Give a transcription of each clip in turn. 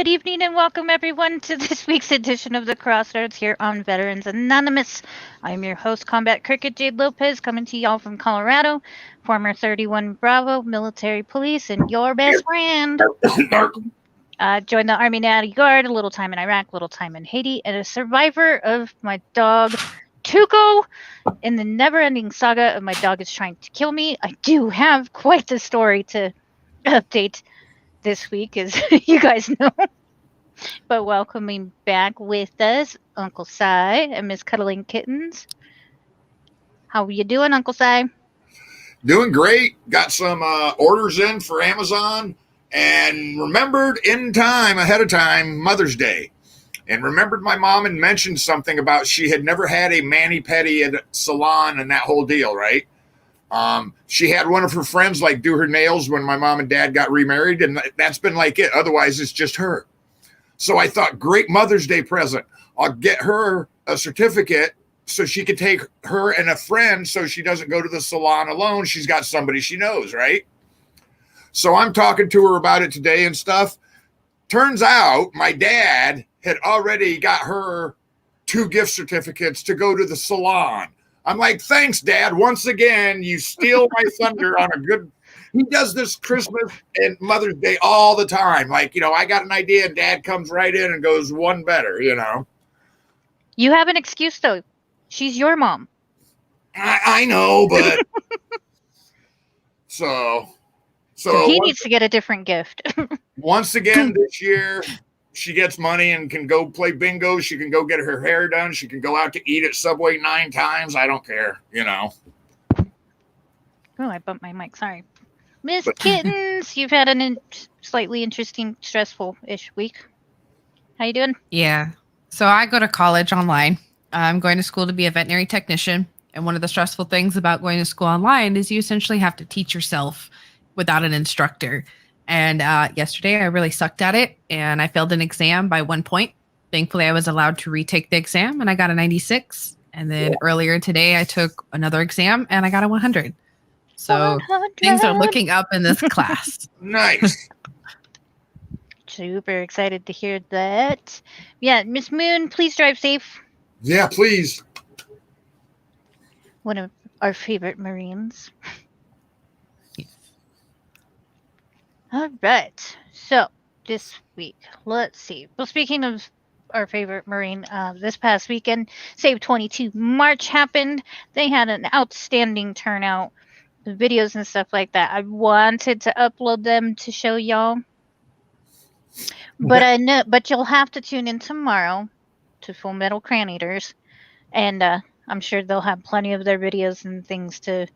good evening, and welcome everyone to this week's edition of the Crossroads here on Veterans Anonymous. I'm your host, Combat Cricket Jade Lopez, coming to y'all from Colorado, former 31 Bravo military police, and your best friend. Joined the Army Natty Guard, a little time in Iraq, a little time in Haiti, and a survivor of my dog, Tuco. In the never-ending saga of my dog is trying to kill me, I do have quite the story to update this week, as you guys know. But welcoming back with us, Uncle Si and Miss Cuddling Kittens. How are you doing, Uncle Si? Doing great. Got some orders in for Amazon and remembered in time, ahead of time, Mother's Day. And remembered my mom had mentioned something about she had never had a mani-pedi at salon and that whole deal, right? She had one of her friends like do her nails when my mom and dad got remarried, and that's been like it. Otherwise, it's just her. So I thought, great Mother's Day present. I'll get her a certificate so she could take her and a friend so she doesn't go to the salon alone. She's got somebody she knows, right? So I'm talking to her about it today and stuff. Turns out my dad had already got her 2 gift certificates to go to the salon. I'm like, thanks, Dad. Once again, you steal my thunder on a good. He does this Christmas and Mother's Day all the time. Like, I got an idea and Dad comes right in and goes one better, You have an excuse, though. She's your mom. I know, but so he needs to get a different gift. Once again this year, she gets money and can go play bingo. She can go get her hair done. She can go out to eat at Subway 9 times. I don't care, Oh, I bumped my mic. Sorry. Miss Kittens, you've had a slightly interesting, stressful-ish week. How you doing? Yeah. So I go to college online. I'm going to school to be a veterinary technician. And one of the stressful things about going to school online is you essentially have to teach yourself without an instructor. And yesterday I really sucked at it and I failed an exam by 1 point. Thankfully, I was allowed to retake the exam and I got a 96. And then earlier today I took another exam and I got a 100. So 100. Things are looking up in this class. Nice. Super excited to hear that. Yeah, Miss Moon, please drive safe. Yeah, please. One of our favorite Marines. All right. So this week, let's see. Well, speaking of our favorite Marine, this past weekend, Save 22 March happened. They had an outstanding turnout. The videos and stuff like that. I wanted to upload them to show y'all. But you'll have to tune in tomorrow to Full Metal Cran Eaters. And I'm sure they'll have plenty of their videos and things to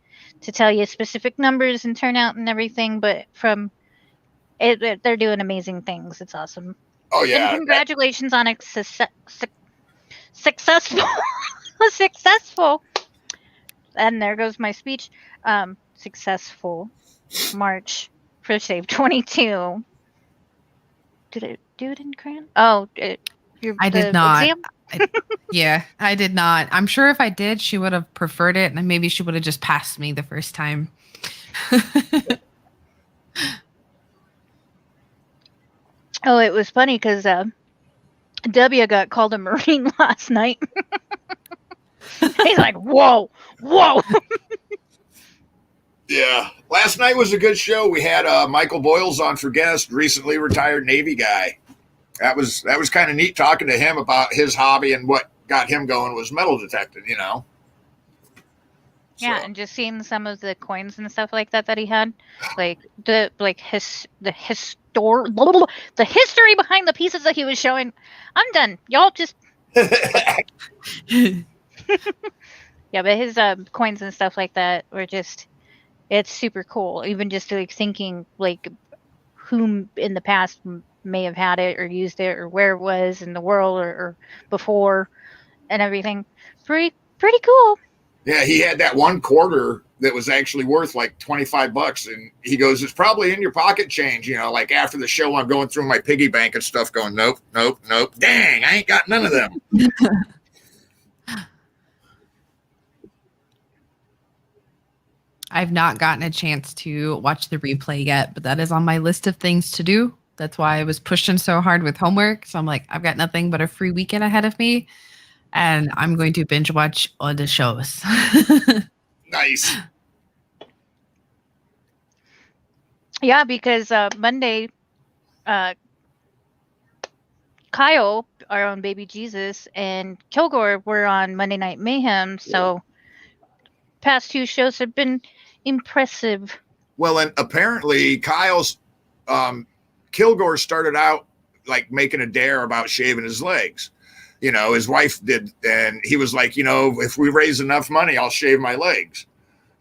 tell you specific numbers and turnout and everything. But from it, they're doing amazing things. It's awesome. Oh, yeah. And congratulations on a successful successful. And there goes my speech. Successful March for Save 22. Did I do it in crayon? Oh, I did not. Yeah, I did not. I'm sure if I did, she would have preferred it, and maybe she would have just passed me the first time. Oh, it was funny because W got called a Marine last night. He's like, whoa. Yeah. Last night was a good show. We had Michael Boyles on for guest, recently retired Navy guy. That was kind of neat talking to him about his hobby, and what got him going was metal detecting, Yeah, and just seeing some of the coins and stuff like that he had, like the history behind the pieces that he was showing. I'm done. Y'all just Yeah, but his coins and stuff like that were just, it's super cool. Even just like thinking like whom in the past may have had it or used it or where it was in the world or before and everything. Pretty cool. Yeah, he had that 1 quarter that was actually worth like $25, and he goes, "It's probably in your pocket change." Like after the show, I'm going through my piggy bank and stuff, going, "Nope. Dang, I ain't got none of them." I've not gotten a chance to watch the replay yet, but that is on my list of things to do. That's why I was pushing so hard with homework. So I'm like, I've got nothing but a free weekend ahead of me, and I'm going to binge watch all the shows. Nice. Yeah, because Monday, Kyle, our own baby Jesus, and Kilgore were on Monday Night Mayhem. So past two shows have been impressive. Well, and apparently Kyle's Kilgore started out like making a dare about shaving his legs. You know, his wife did, and he was like, you know, if we raise enough money, I'll shave my legs.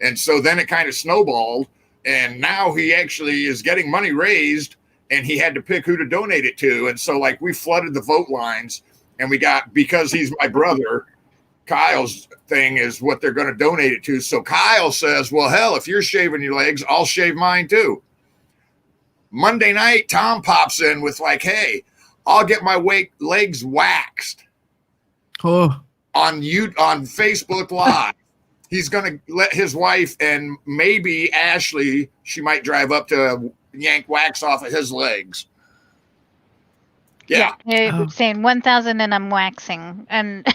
And so then it kind of snowballed, and now he actually is getting money raised, and he had to pick who to donate it to. And so like we flooded the vote lines, and we got, because he's my brother, Kyle's thing is what they're going to donate it to. So Kyle says, well, hell, if you're shaving your legs, I'll shave mine too. Monday night, Tom pops in with like, hey, I'll get my legs waxed on Facebook Live. He's going to let his wife and maybe Ashley, she might drive up to yank wax off of his legs. Yeah. Saying 1,000 and I'm waxing. And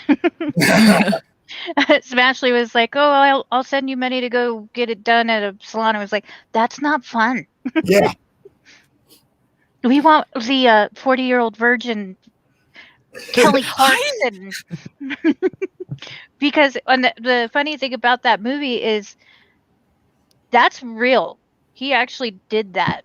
Ashley was like, oh, I'll send you money to go get it done at a salon. I was like, that's not fun. Yeah. We want the 40-year-old virgin Kelly Clarkson. Because the funny thing about that movie is that's real. He actually did that.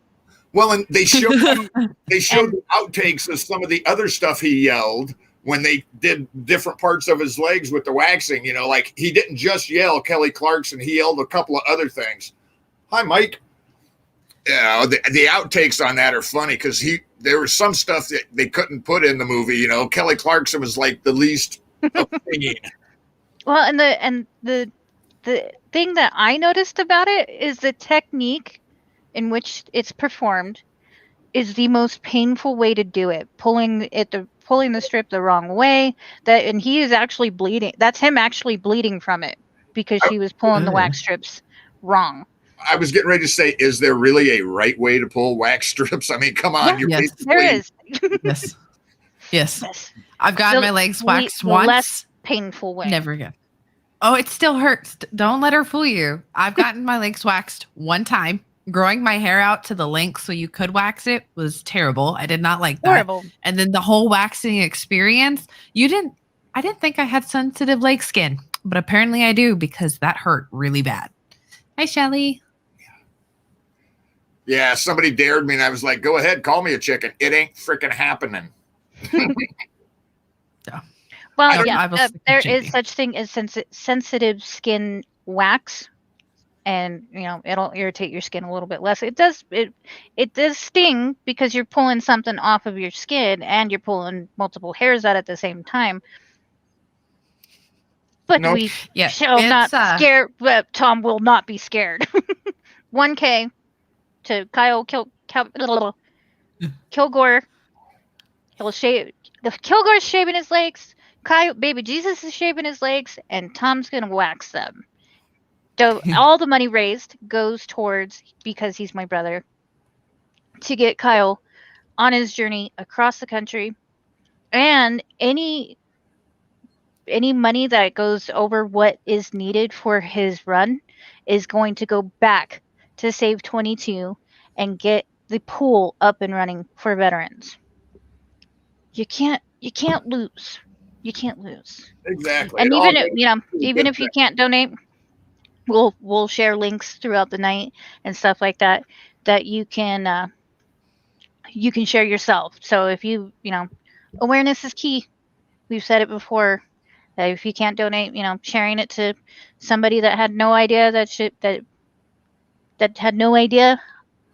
Well, and they showed the outtakes of some of the other stuff he yelled when they did different parts of his legs with the waxing. You know, like he didn't just yell Kelly Clarkson. He yelled a couple of other things. Hi, Mike. You know, the outtakes on that are funny because there was some stuff that they couldn't put in the movie. You know, Kelly Clarkson was like the least opinion. Well, and the thing that I noticed about it is the technique in which it's performed is the most painful way to do it. Pulling the strip the wrong way. And he is actually bleeding. That's him actually bleeding from it because she was pulling the wax strips wrong. I was getting ready to say, is there really a right way to pull wax strips? I mean, come on. Yes, there is. Yes. I've gotten my legs waxed once. Less painful way. Never again. Oh, it still hurts. Don't let her fool you. I've gotten my legs waxed one time. Growing my hair out to the length so you could wax it was terrible. I did not like that. Horrible. And then the whole waxing experience, I didn't think I had sensitive leg skin, but apparently I do because that hurt really bad. Hi, Shelly. Yeah, somebody dared me and I was like, go ahead, call me a chicken. It ain't freaking happening. Yeah. Well, there is such thing as sensitive skin wax. And it'll irritate your skin a little bit less. It does sting because you're pulling something off of your skin and you're pulling multiple hairs out at the same time. But we shall not scare. Tom will not be scared. 1K to Kyle Kilgore. Kilgore's shaving his legs. Kyle, baby Jesus is shaving his legs, and Tom's gonna wax them. So all the money raised goes towards, because he's my brother, to get Kyle on his journey across the country, and any money that goes over what is needed for his run is going to go back to Save 22 and get the pool up and running for veterans. You can't lose. You can't lose. Exactly. And even if you can't donate, we'll share links throughout the night and stuff like that you can share yourself. So if awareness is key. We've said it before. That if you can't donate, sharing it to somebody that had no idea that had no idea.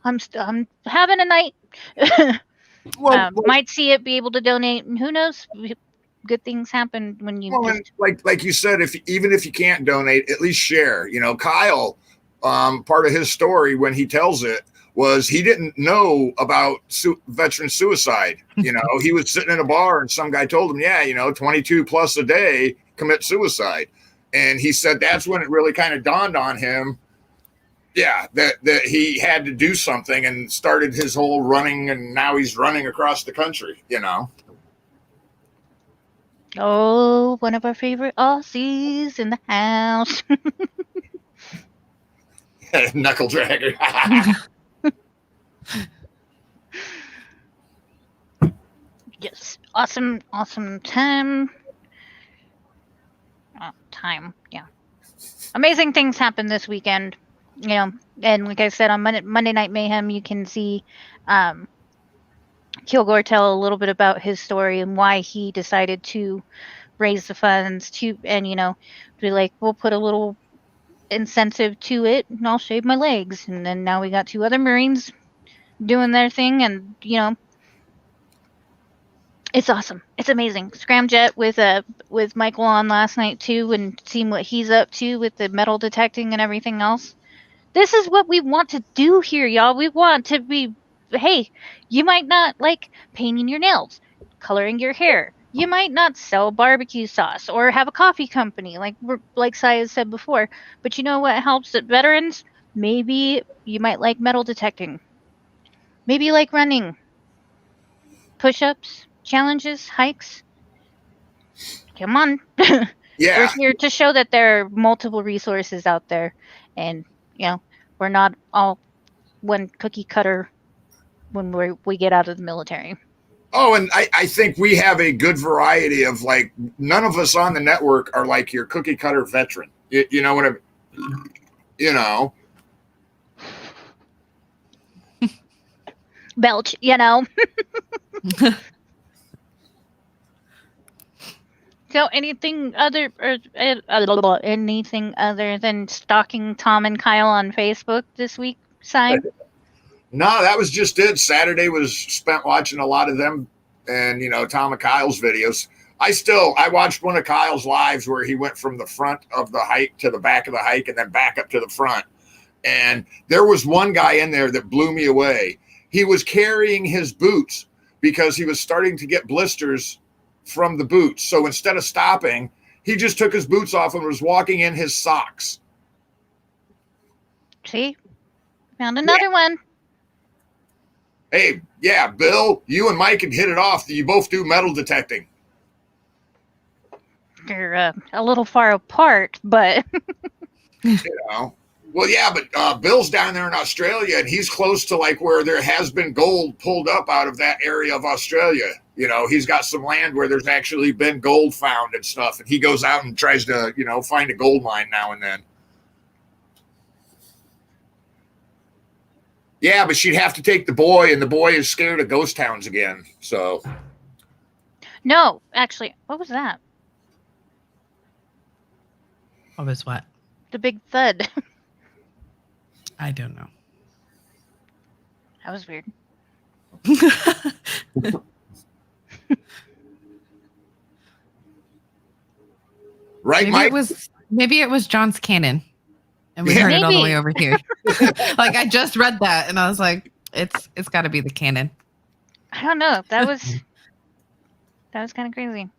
I'm having a night. Might see it, be able to donate, and who knows? Good things happen when you like you said, even if you can't donate, at least share. Kyle, part of his story when he tells it was he didn't know about veteran suicide. He was sitting in a bar and some guy told him, 22 plus a day commit suicide. And he said that's when it really kind of dawned on him. Yeah, that he had to do something and started his whole running, and now he's running across the country. Oh, one of our favorite Aussies in the house. Knuckle dragger. Yes, awesome, awesome time. Time, yeah. Amazing things happened this weekend. And like I said, on Monday Night Mayhem, you can see Kilgore tell a little bit about his story and why he decided to raise the funds to, and be like, we'll put a little incentive to it, and I'll shave my legs. And then now we got 2 other Marines doing their thing, and it's awesome. It's amazing. Scramjet with Michael on last night too, and seeing what he's up to with the metal detecting and everything else. This is what we want to do here, y'all. We want to be, hey, you might not like painting your nails, coloring your hair. You might not sell barbecue sauce or have a coffee company, like Saya said before. But you know what helps at veterans? Maybe you might like metal detecting. Maybe you like running, push-ups, challenges, hikes. Come on. Yeah. We're here to show that there are multiple resources out there, and we're not all one cookie cutter when we get out of the military. Oh, and I think we have a good variety of, like, none of us on the network are like your cookie cutter veteran. You know what Belch, So anything other anything other than stalking Tom and Kyle on Facebook this week, Si? No, that was just it. Saturday was spent watching a lot of them and, Tom and Kyle's videos. I watched one of Kyle's lives where he went from the front of the hike to the back of the hike and then back up to the front. And there was one guy in there that blew me away. He was carrying his boots because he was starting to get blisters from the boots. So instead of stopping, he just took his boots off and was walking in his socks. See? Found another one. Hey, yeah, Bill, you and Mike can hit it off. You both do metal detecting. They're a little far apart, but Well, yeah, but Bill's down there in Australia, and he's close to, like, where there has been gold pulled up out of that area of Australia. He's got some land where there's actually been gold found and stuff, and he goes out and tries to, find a gold mine now and then. Yeah, but she'd have to take the boy, and the boy is scared of ghost towns again. So. No, actually, what was that? What was what? The big thud. I don't know. That was weird. Right, Mike? Maybe it was John's cannon, and we heard it all the way over here. Like, I just read that, and I was like, it's got to be the cannon. I don't know. That was kind of crazy.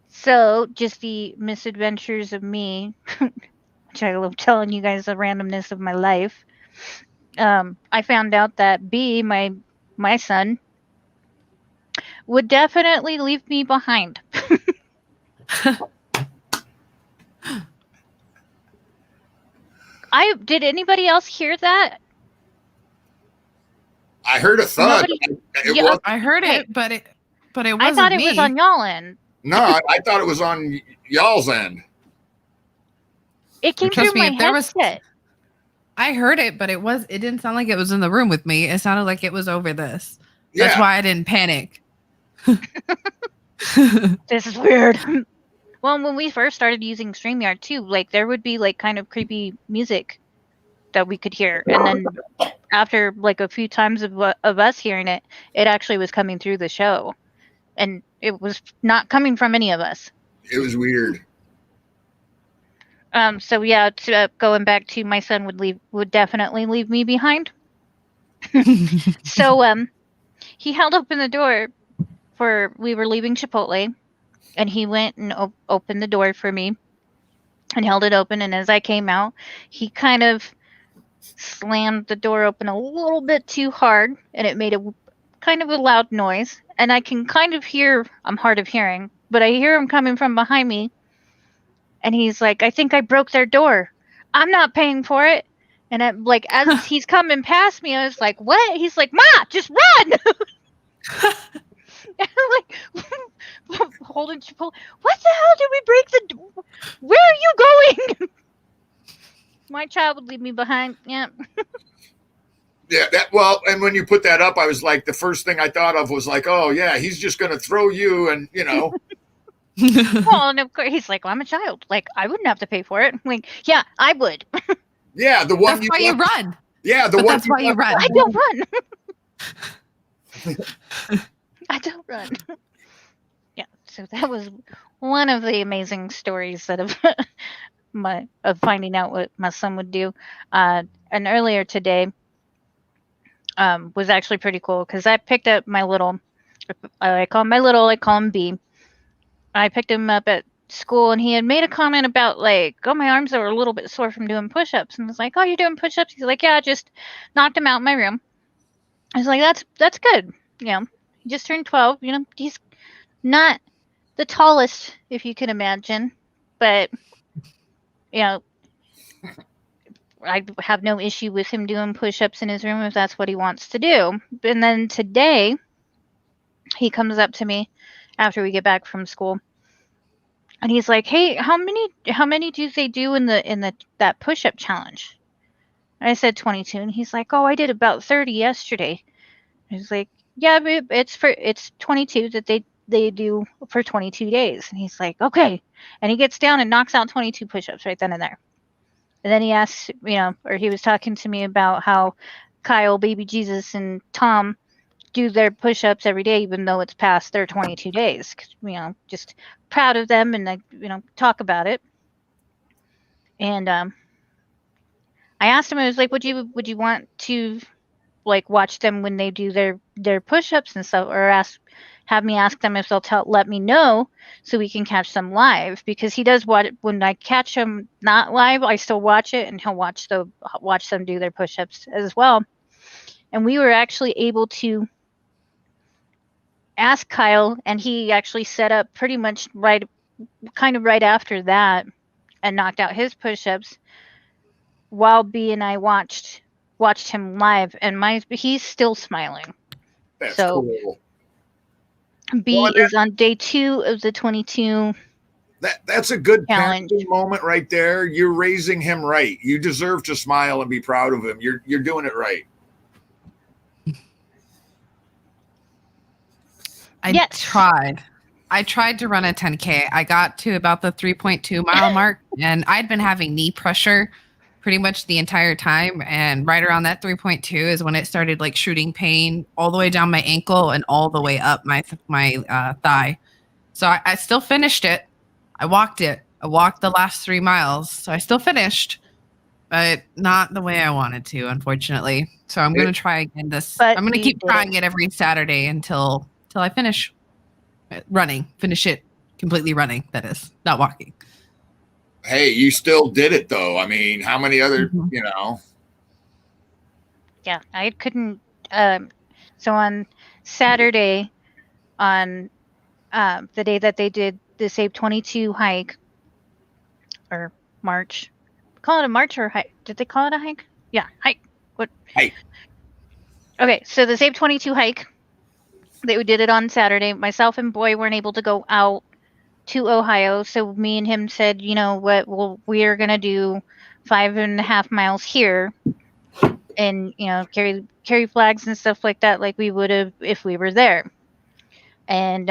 So, just the misadventures of me, which I love telling you guys the randomness of my life. I found out that B, my son, would definitely leave me behind. Did anybody else hear that? I heard a thud. I heard it, but it wasn't I thought it me. was on y'all end. No, I thought it was on y'all's end. It came through my headset. I heard it, but it didn't sound like it was in the room with me. It sounded like it was over this. Yeah. That's why I didn't panic. This is weird. Well, when we first started using StreamYard too, like, there would be, like, kind of creepy music that we could hear, and then after, like, a few times of us hearing it, it actually was coming through the show, and it was not coming from any of us. It was weird. So yeah, going back to my son would definitely leave me behind. So he held open the door we were leaving Chipotle, and he went and opened the door for me. and held it open. And as I came out, he kind of slammed the door open a little bit too hard, and it made a kind of a loud noise. And I can kind of hear, I'm hard of hearing, but I hear him coming from behind me. And he's like, I think I broke their door. I'm not paying for it. And as he's coming past me, I was like, what? He's like, Ma, just run. And I'm like, holding Chipotle. What the hell did we break the door? Where are you going? My child would leave me behind. Yeah. Yeah, and when you put that up, I was like, the first thing I thought of was like, oh yeah, he's just gonna throw you, and Well, and of course he's like, well, I'm a child. Like, I wouldn't have to pay for it. I'm like, yeah, I would. Yeah, the one That's why you run. Yeah, That's why you run. I don't run. I don't run. Yeah, so that was one of the amazing stories that of finding out what my son would do. And earlier today was actually pretty cool because I picked up my little. I call him B. I picked him up at school, and he had made a comment about like, oh, my arms are a little bit sore from doing push-ups, and I was like, oh, you're doing push-ups? He's like, yeah, I just knocked him out in my room. I was like, that's good. He just turned 12. He's not the tallest, if you can imagine, but I have no issue with him doing push-ups in his room if that's what he wants to do. And then today, he comes up to me after we get back from school, and he's like, hey, how many do they do in that push-up challenge? And I said 22, and he's like, oh, I did about 30 yesterday. I was like, yeah, but it's 22 that they do for 22 days. And he's like, okay. And he gets down and knocks out 22 push-ups right then and there. And then he asks, or he was talking to me about how Kyle, baby Jesus, and Tom do their push-ups every day, even though it's past their 22 days. 'Cause, just proud of them, and talk about it. And I asked him, I was like, would you want to like watch them when they do their push-ups and stuff, or have me ask them if they'll let me know so we can catch them live, because he does when I catch him not live, I still watch it, and he'll watch them do their push-ups as well. And we were actually able to ask Kyle, and he actually set up pretty much right after that and knocked out his push-ups while B and I watched him live, and he's still smiling. That's so cool. B is on day 2 of the 22. That's a good challenge moment right there. You're raising him right. You deserve to smile and be proud of him. You're doing it right. I tried to run a 10K. I got to about the 3.2 mile mark, and I'd been having knee pressure pretty much the entire time. And right around that 3.2 is when it started like shooting pain all the way down my ankle and all the way up my thigh. So I still finished it. I walked it. I walked the last 3 miles. So I still finished, but not the way I wanted to, unfortunately. So I'm going to try again I'm going to keep trying it every Saturday until I finish running, finish it completely running. That is, not walking. Hey, you still did it though. I mean, how many other, Yeah, I couldn't. So on Saturday, on the day that they did the Save 22 hike, or march, call it a march or hike? Did they call it a hike? Yeah, hike. What? Hike. Okay, so the Save 22 hike, they did it on Saturday. Myself and Boy weren't able to go out to Ohio, so me and him said, you know what, well, we're gonna do 5.5 miles here, and carry flags and stuff like that, like we would have if we were there. And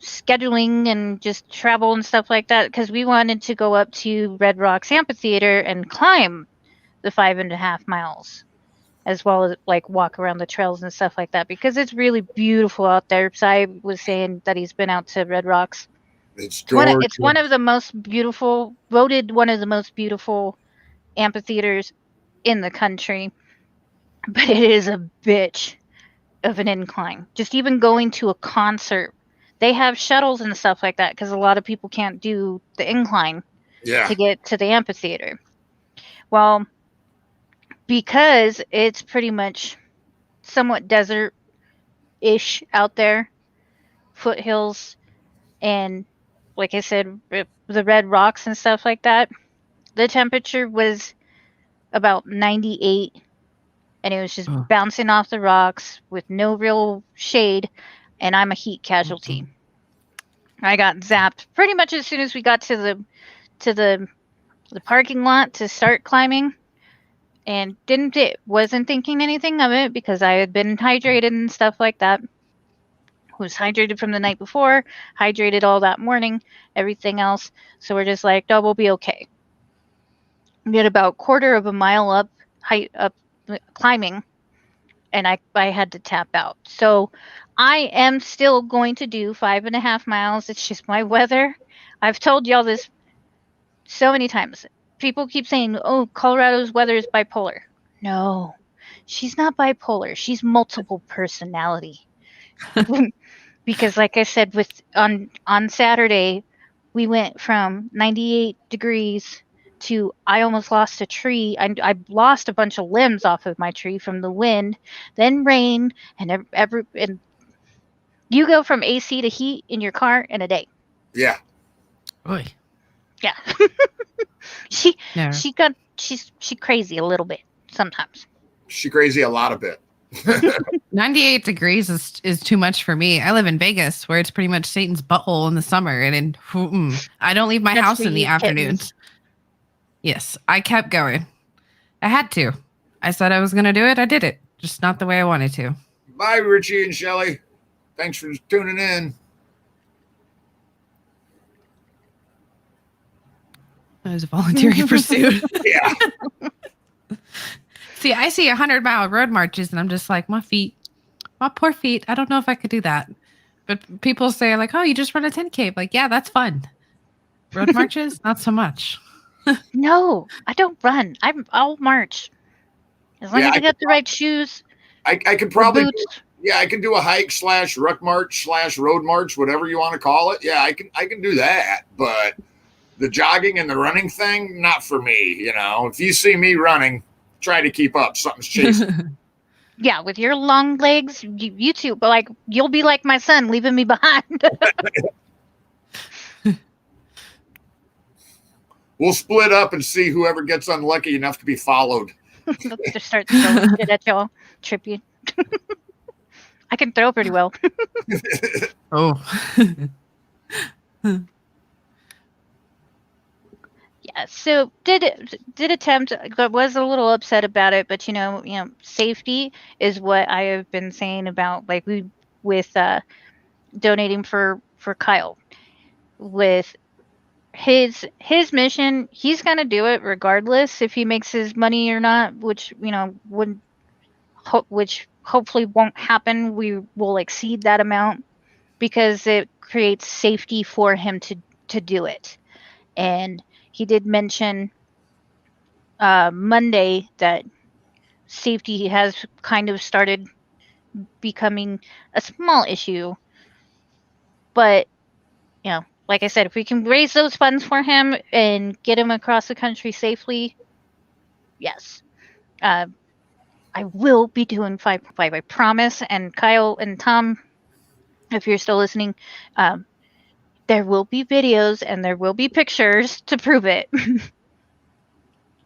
scheduling and just travel and stuff like that, because we wanted to go up to Red Rocks Amphitheater and climb the 5.5 miles, as well as like walk around the trails and stuff like that, because it's really beautiful out there. Cy was saying that he's been out to Red Rocks. It's one of the most beautiful, voted one of the most beautiful amphitheaters in the country, but it is a bitch of an incline. Just even going to a concert, they have shuttles and stuff like that, because a lot of people can't do the incline. Yeah. to get to the amphitheater. Well, because it's pretty much somewhat desert-ish out there, foothills, and like I said, the red rocks and stuff like that, the temperature was about 98, and it was just Oh. bouncing off the rocks with no real shade, and I'm a heat casualty. I got zapped pretty much as soon as we got to the parking lot to start climbing, and wasn't thinking anything of it because I had been hydrated and stuff like that. Was hydrated from the night before, hydrated all that morning, everything else. So we're just like, no, we'll be okay. We get about quarter of a mile up climbing, and I had to tap out. So I am still going to do 5.5 miles. It's just my weather. I've told y'all this so many times. People keep saying, oh, Colorado's weather is bipolar. No, she's not bipolar. She's multiple personality. Because like I said, on Saturday, we went from 98 degrees to I almost lost a tree. I lost a bunch of limbs off of my tree from the wind, then rain, and and you go from AC to heat in your car in a day. Yeah. Oy. Yeah. No. She's crazy a little bit sometimes. She crazy a lot of it. 98 degrees is too much for me. I live in Vegas, where it's pretty much Satan's butthole in the summer, and I don't leave my That's house for in the you afternoons. kittens. Yes, I kept going. I had to. I said I was going to do it. I did it, just not the way I wanted to. Bye, Richie and Shelly. Thanks for tuning in. It was a voluntary pursuit. Yeah. See, I see 100-mile road marches, and I'm just like, my poor feet. I don't know if I could do that. But people say like, oh, you just run a 10K. Like, yeah, that's fun. Road marches, not so much. No, I don't run. I'll march. As long as I got the right shoes, I could probably boots. I can do a hike / ruck march / road march, whatever you want to call it. Yeah, I can do that. But the jogging and the running thing, not for me. You know, if you see me running, try to keep up. Something's chasing. Yeah, with your long legs, you too. But like, you'll be like my son, leaving me behind. We'll split up and see whoever gets unlucky enough to be followed. Just start throwing shit at y'all, trip you. I can throw pretty well. Oh. Yeah, so did attempt, but was a little upset about it. But safety is what I have been saying about, like with donating for Kyle with his mission. He's gonna do it regardless if he makes his money or not, which which hopefully won't happen. We will exceed that amount because it creates safety for him to do it. And he did mention Monday that safety has kind of started becoming a small issue. But, like I said, if we can raise those funds for him and get him across the country safely, yes. I will be doing 5.5, I promise. And Kyle and Tom, if you're still listening, there will be videos and there will be pictures to prove it.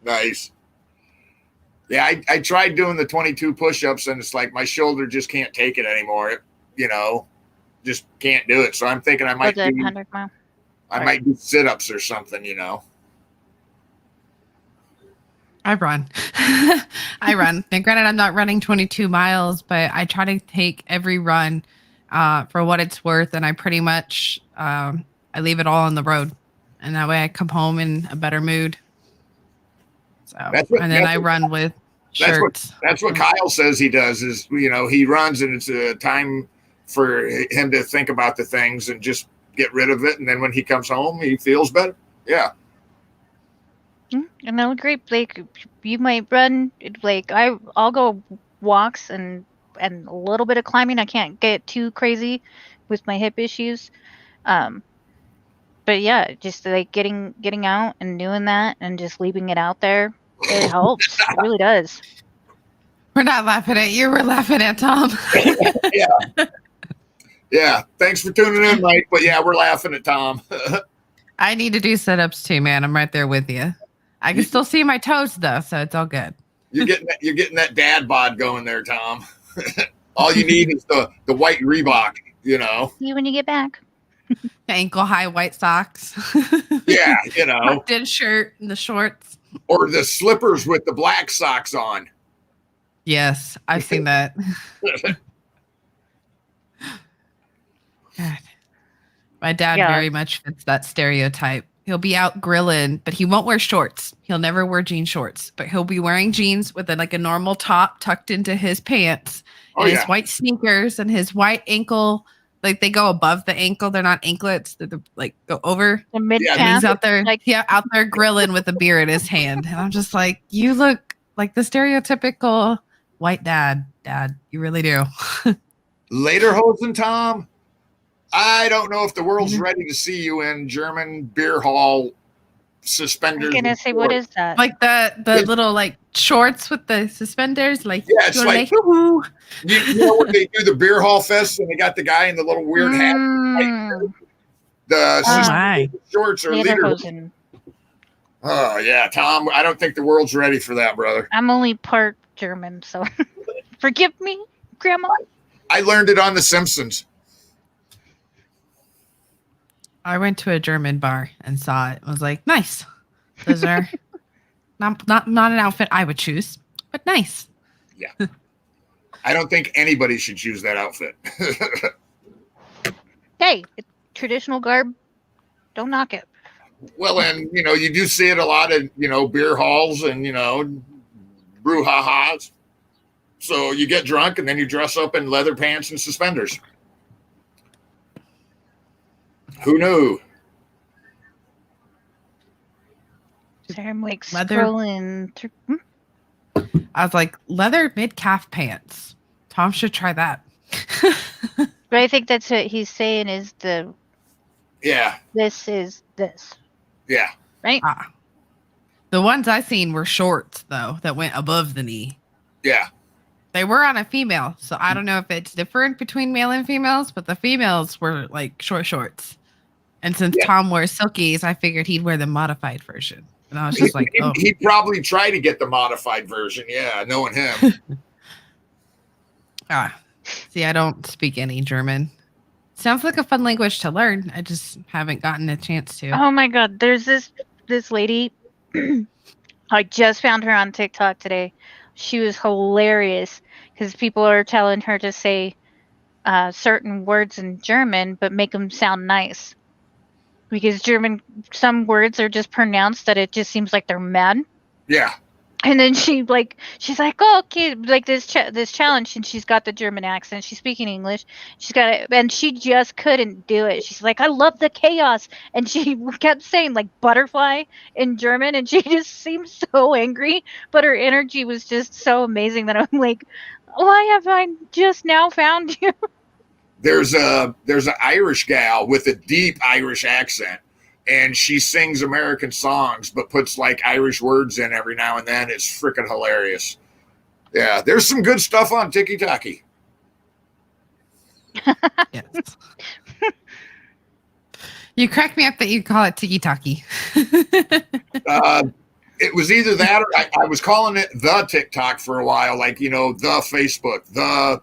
Nice. Yeah, I tried doing the 22 push-ups, and it's like my shoulder just can't take it anymore. Just can't do it. So I'm thinking I might do 100 mile. might do sit-ups or something. I run. I run. Now, granted, I'm not running 22 miles, but I try to take every run for what it's worth, and I pretty much I leave it all on the road, and that way I come home in a better mood. So, I run with shirts. That's what Kyle says he does. Is he runs, and it's a time for him to think about the things and just get rid of it, and then when he comes home, he feels better. Yeah. And I'll agree. Like, you might run. Like, I'll go walks and a little bit of climbing. I can't get too crazy with my hip issues. But yeah, just like getting out and doing that and just leaving it out there, it helps. It really does. We're not laughing at you. We're laughing at Tom. Yeah. Yeah. Thanks for tuning in, Mike. But yeah, we're laughing at Tom. I need to do sit-ups too, man. I'm right there with you. I can still see my toes though, so it's all good. You're getting that dad bod going there, Tom. All you need is the white Reebok, See you when you get back. Ankle high white socks. Yeah, Tucked in shirt and the shorts. or the slippers with the black socks on. Yes, I've seen that. God. My dad very much fits that stereotype. He'll be out grilling, but he won't wear shorts. He'll never wear jean shorts, but he'll be wearing jeans with a normal top tucked into his pants, and his white sneakers and his white ankle. Like they go above the ankle. They're not anklets. They like go over. The mid He's out there, out there grilling with a beer in his hand. And I'm just like, you look like the stereotypical white dad. Dad, you really do. Lederhosen, Tom. I don't know if the world's ready to see you in German beer hall suspenders. I'm gonna say, what is that? Like the little like shorts with the suspenders, like yeah, it's like you know when they do the beer hall fest and they got the guy in the little weird hat. The shorts are lederhosen. Oh yeah, Tom. I don't think the world's ready for that, brother. I'm only part German, so forgive me, Grandma. I learned it on The Simpsons. I went to a German bar and saw it. I was like, nice. Those are not an outfit I would choose, but nice. Yeah. I don't think anybody should choose that outfit. Hey, traditional garb, don't knock it. Well, and, you do see it a lot in, beer halls and, brouhahas. So you get drunk and then you dress up in leather pants and suspenders. Who knew? Sorry, I'm like scrolling through. I was like, leather mid-calf pants. Tom should try that. But I think that's what he's saying is this is this. Yeah. Right? The ones I seen were shorts, though, that went above the knee. Yeah. They were on a female, so I don't know if it's different between male and females, but the females were like short shorts. And since Tom wears silkies, I figured he'd wear the modified version. And I was just like, oh. He'd probably try to get the modified version. Yeah, knowing him. See, I don't speak any German. Sounds like a fun language to learn. I just haven't gotten a chance to. Oh my God. There's this lady. I just found her on TikTok today. She was hilarious because people are telling her to say certain words in German, but make them sound nice. Because some words are just pronounced that it just seems like they're mad. Yeah. And then she's like, oh, okay, like this challenge, and she's got the German accent. She's speaking English. She's got it, and she just couldn't do it. She's like, I love the chaos, and she kept saying like butterfly in German, and she just seemed so angry, but her energy was just so amazing that I'm like, why have I just now found you? There's an Irish gal with a deep Irish accent, and she sings American songs, but puts like Irish words in every now and then. It's freaking hilarious. Yeah, there's some good stuff on TikTok. Yes. You crack me up that you call it tiki-taki. It was either that or I was calling it the TikTok for a while, like, the Facebook,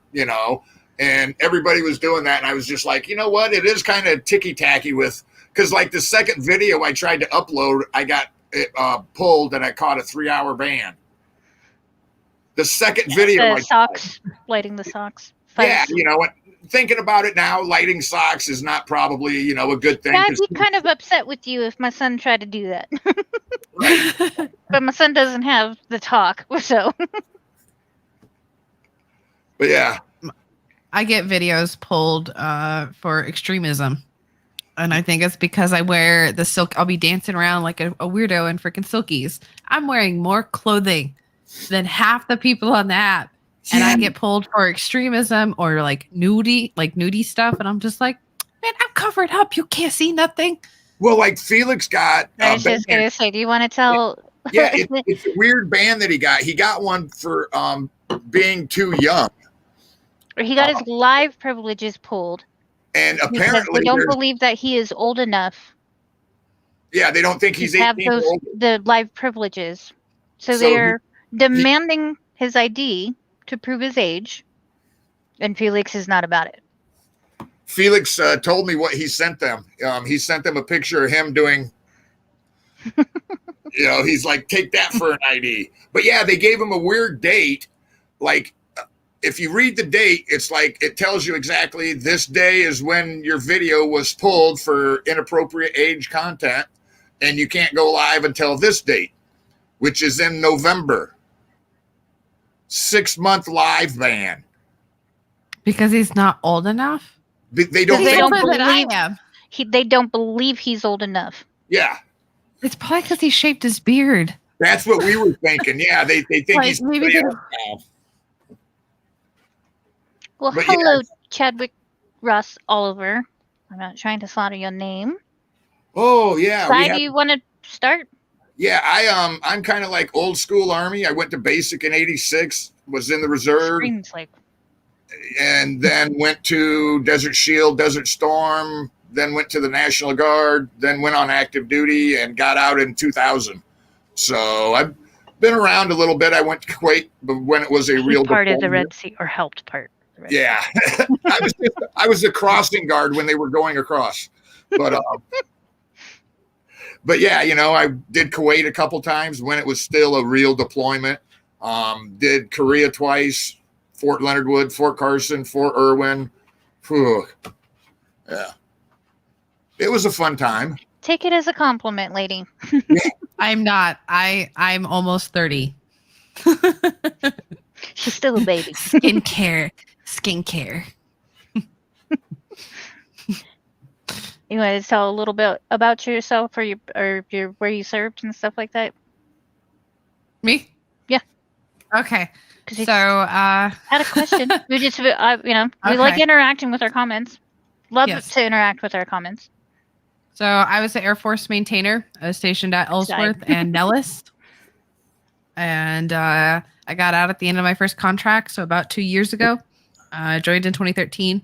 and everybody was doing that. And I was just like, you know what? It is kind of ticky-tacky because like the second video I tried to upload, I got it pulled and I caught a 3-hour ban. The second video. The socks, lighting the socks. Yeah, what? Thinking about it now, lighting socks is not probably, a good thing. I'd be kind of upset with you if my son tried to do that. Right. But my son doesn't have the talk, so. But yeah. I get videos pulled for extremism. And I think it's because I wear the silk. I'll be dancing around like a weirdo in freaking silkies. I'm wearing more clothing than half the people on the app. And I get pulled for extremism or like nudie stuff. And I'm just like, man, I'm covered up. You can't see nothing. Well, like Felix got I was just gonna say, do you want to tell? yeah, it's a weird band that he got. He got one for being too young. He got his live privileges pulled And because apparently they don't believe that he is old enough yeah, they don't think to he's have 18 or older. the live privileges. So So they're demanding his ID to prove his age, and Felix is not about it. Felix told me what he sent them. He sent them a picture of him doing, he's like, take that for an ID. But yeah, they gave him a weird date. Like, if you read the date, it's like it tells you exactly this day is when your video was pulled for inappropriate age content, and you can't go live until this date, which is in November. 6-month live ban. Because he's not old enough? They don't They don't that I believe am. they don't believe he's old enough. Yeah. It's probably because he shaped his beard. That's what we were thinking. Yeah, they think Like, he's maybe they- Well, But hello, yeah. Chadwick Ross Oliver. I'm not trying to slaughter your name. Oh yeah. Why do you want to start? Yeah, I'm kind of like old school Army. I went to basic in '86, was in the reserve, Screams like and then went to Desert Shield, Desert Storm, then went to the National Guard, then went on active duty and got out in 2000. So I've been around a little bit. I went to Kuwait, but when it was a real part of the deployment. Red Sea, or helped part. Of the Red Yeah, I was the crossing guard when they were going across, but yeah, I did Kuwait a couple times when it was still a real deployment. Did Korea twice, Fort Leonard Wood, Fort Carson, Fort Irwin. Whew. Yeah, it was a fun time. Take it as a compliment, lady. I'm not. I'm almost 30. She's still a baby. Skincare. You want to tell a little bit about yourself, or your where you served and stuff like that? Me? Yeah. Okay. 'Cause So, had a question. We just, we like Okay. interacting with our comments. Love Yes. to interact with our comments. So I was the Air Force maintainer. I was stationed at Ellsworth and Nellis. And I got out at the end of my first contract, so about 2 years ago. I joined in 2013.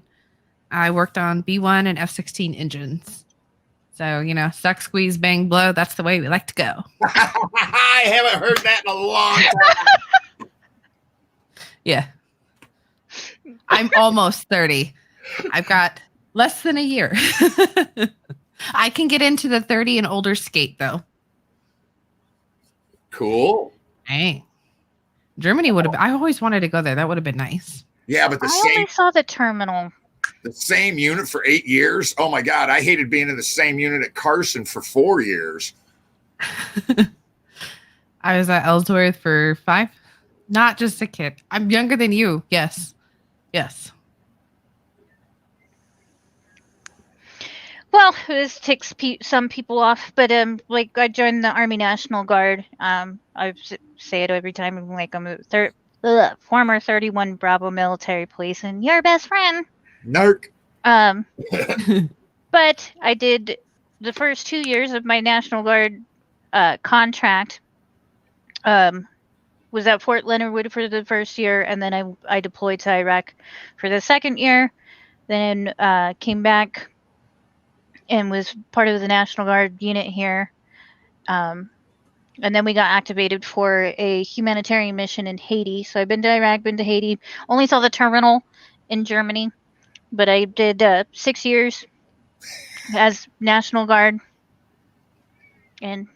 I worked on B-1 and F-16 engines. So, suck, squeeze, bang, blow. That's the way we like to go. I haven't heard that in a long time. Yeah. I'm almost 30. I've got less than a year. I can get into the 30 and older skate, though. Cool. Dang. Germany would have been, I always wanted to go there. That would have been nice. Yeah, but I only saw the terminal. the same unit for 8 years. Oh my God, I hated being in the same unit at Carson for 4 years. I was at Ellsworth for 5. Not just a kid. I'm younger than you. Yes. Yes. Well, this ticks some people off, but like I joined the Army National Guard. I say it every time. I'm like, I'm a former 31 Bravo military police and your best friend. Narc. But I did the first 2 years of my National Guard contract. Was at Fort Leonard Wood for the first year, and then I deployed to Iraq for the second year. Then came back and was part of the National Guard unit here. And then we got activated for a humanitarian mission in Haiti. So I've been to Iraq, been to Haiti, only saw the terminal in Germany, but I did 6 years as National Guard and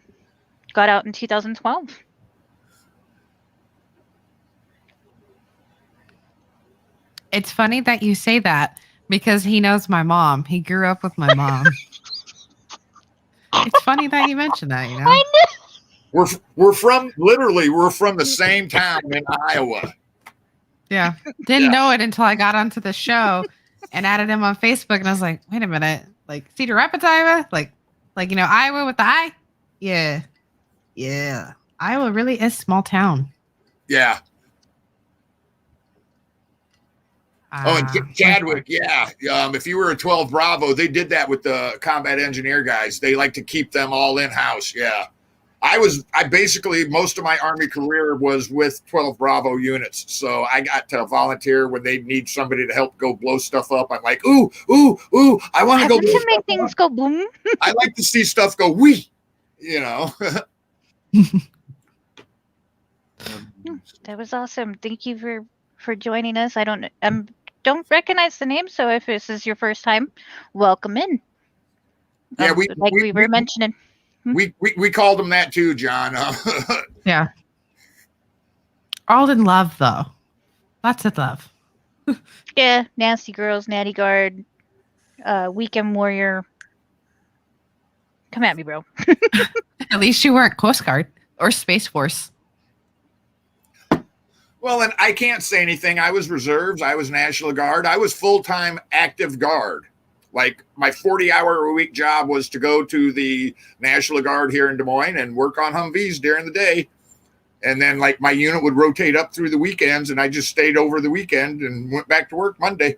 got out in 2012. It's funny that you say that because he knows my mom. He grew up with my mom. It's funny that you mentioned that, I knew. We're from the same town in Iowa. Yeah. Didn't know it until I got onto the show and added him on Facebook, and I was like, wait a minute. Like Cedar Rapids, Iowa? Like Iowa with the I? Yeah. Yeah. Iowa really is small town. Yeah. Oh, and Chadwick, With- yeah. If you were a 12 Bravo, they did that with the combat engineer guys. They like to keep them all in house. Yeah. I basically, most of my Army career was with 12 Bravo units. So I got to volunteer when they need somebody to help go blow stuff up. I'm like, ooh, ooh, ooh, I want to go Happen blow to make stuff things up. go boom. I like to see stuff go wee, you know. That was awesome. Thank you for joining us. I don't recognize the name, so if this is your first time, welcome in. Yeah, Like we were mentioning. we called them that too, John. Yeah. All in love, though. Lots of love. Yeah, Nasty Girls, Natty Guard, Weekend Warrior. Come at me, bro. At least you weren't Coast Guard or Space Force. Well, and I can't say anything. I was reserves. I was National Guard. I was full-time active guard. Like my 40-hour-a-week job was to go to the National Guard here in Des Moines and work on Humvees during the day. And then like my unit would rotate up through the weekends and I just stayed over the weekend and went back to work Monday.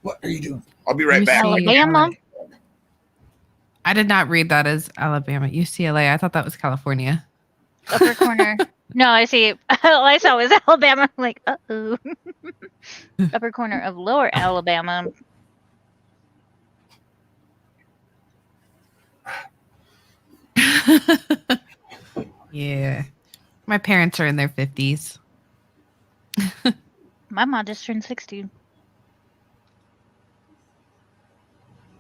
What are you doing? I'll be right back. Alabama. I did not read that as Alabama. UCLA. I thought that was California. Upper corner. No, I see. All I saw was Alabama. I'm like, uh-oh. Upper corner of Lower Alabama. Yeah. My parents are in their 50s. My mom just turned 60.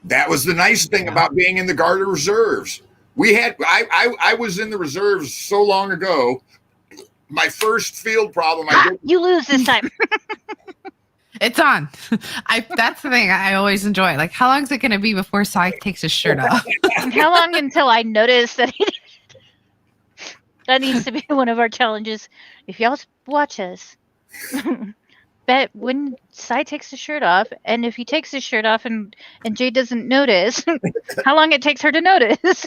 That was the nice thing about being in the Guard of Reserves. I was in the reserves so long ago. My first field problem I did. You lose this time. It's on. That's the thing I always enjoy. Like, how long is it going to be before Cy takes his shirt off? How long until I notice that he that needs to be one of our challenges. If y'all watch us, bet when Cy takes his shirt off, and if he takes his shirt off and Jay doesn't notice, how long it takes her to notice.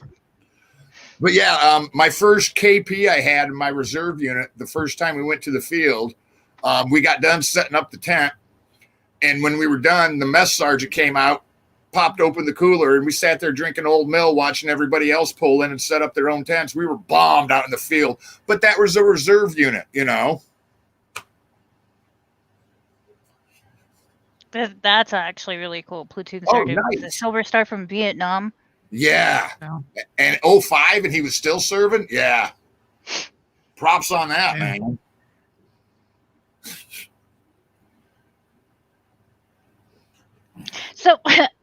But yeah, my first KP I had in my reserve unit, the first time we went to the field, we got done setting up the tent. And when we were done, the mess sergeant came out, popped open the cooler, and we sat there drinking Old Mill, watching everybody else pull in and set up their own tents. We were bombed out in the field. But that was a reserve unit, you know. That's actually really cool. Platoon sergeant, nice. the Silver Star from Vietnam. Yeah. Oh. And 05 and he was still serving. Yeah. Props on that, Yeah. man. So,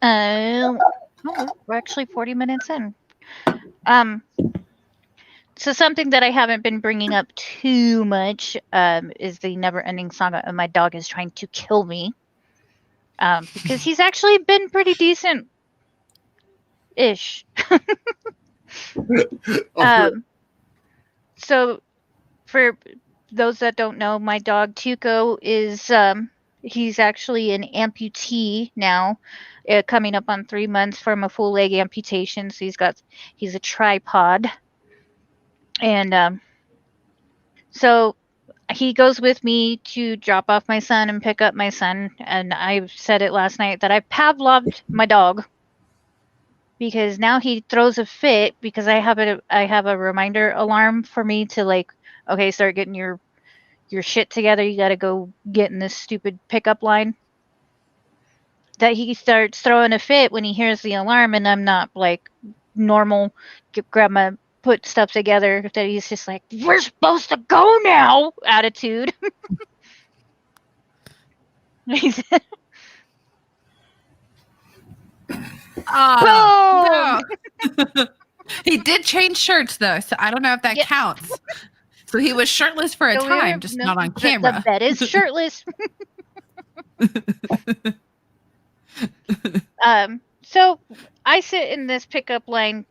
we're actually 40 minutes in. So something that I haven't been bringing up too much is the never-ending saga of my dog is trying to kill me. Because he's actually been pretty decent-ish. So for those that don't know, my dog Tuco is he's actually an amputee now, coming up on 3 months from a full leg amputation. So he's a tripod, and so he goes with me to drop off my son and pick up my son. And I said it last night that I Pavloved my dog, because now he throws a fit because I have a reminder alarm for me to, like, okay, start getting your shit together. You got to go get in this stupid pickup line. That he starts throwing a fit when he hears the alarm, and I'm not like normal, put stuff together. That he's just like, we're supposed to go now attitude. No. He did change shirts though, so I don't know if that counts. So he was shirtless for a time, just not on camera. The bed is shirtless. So I sit in this pickup line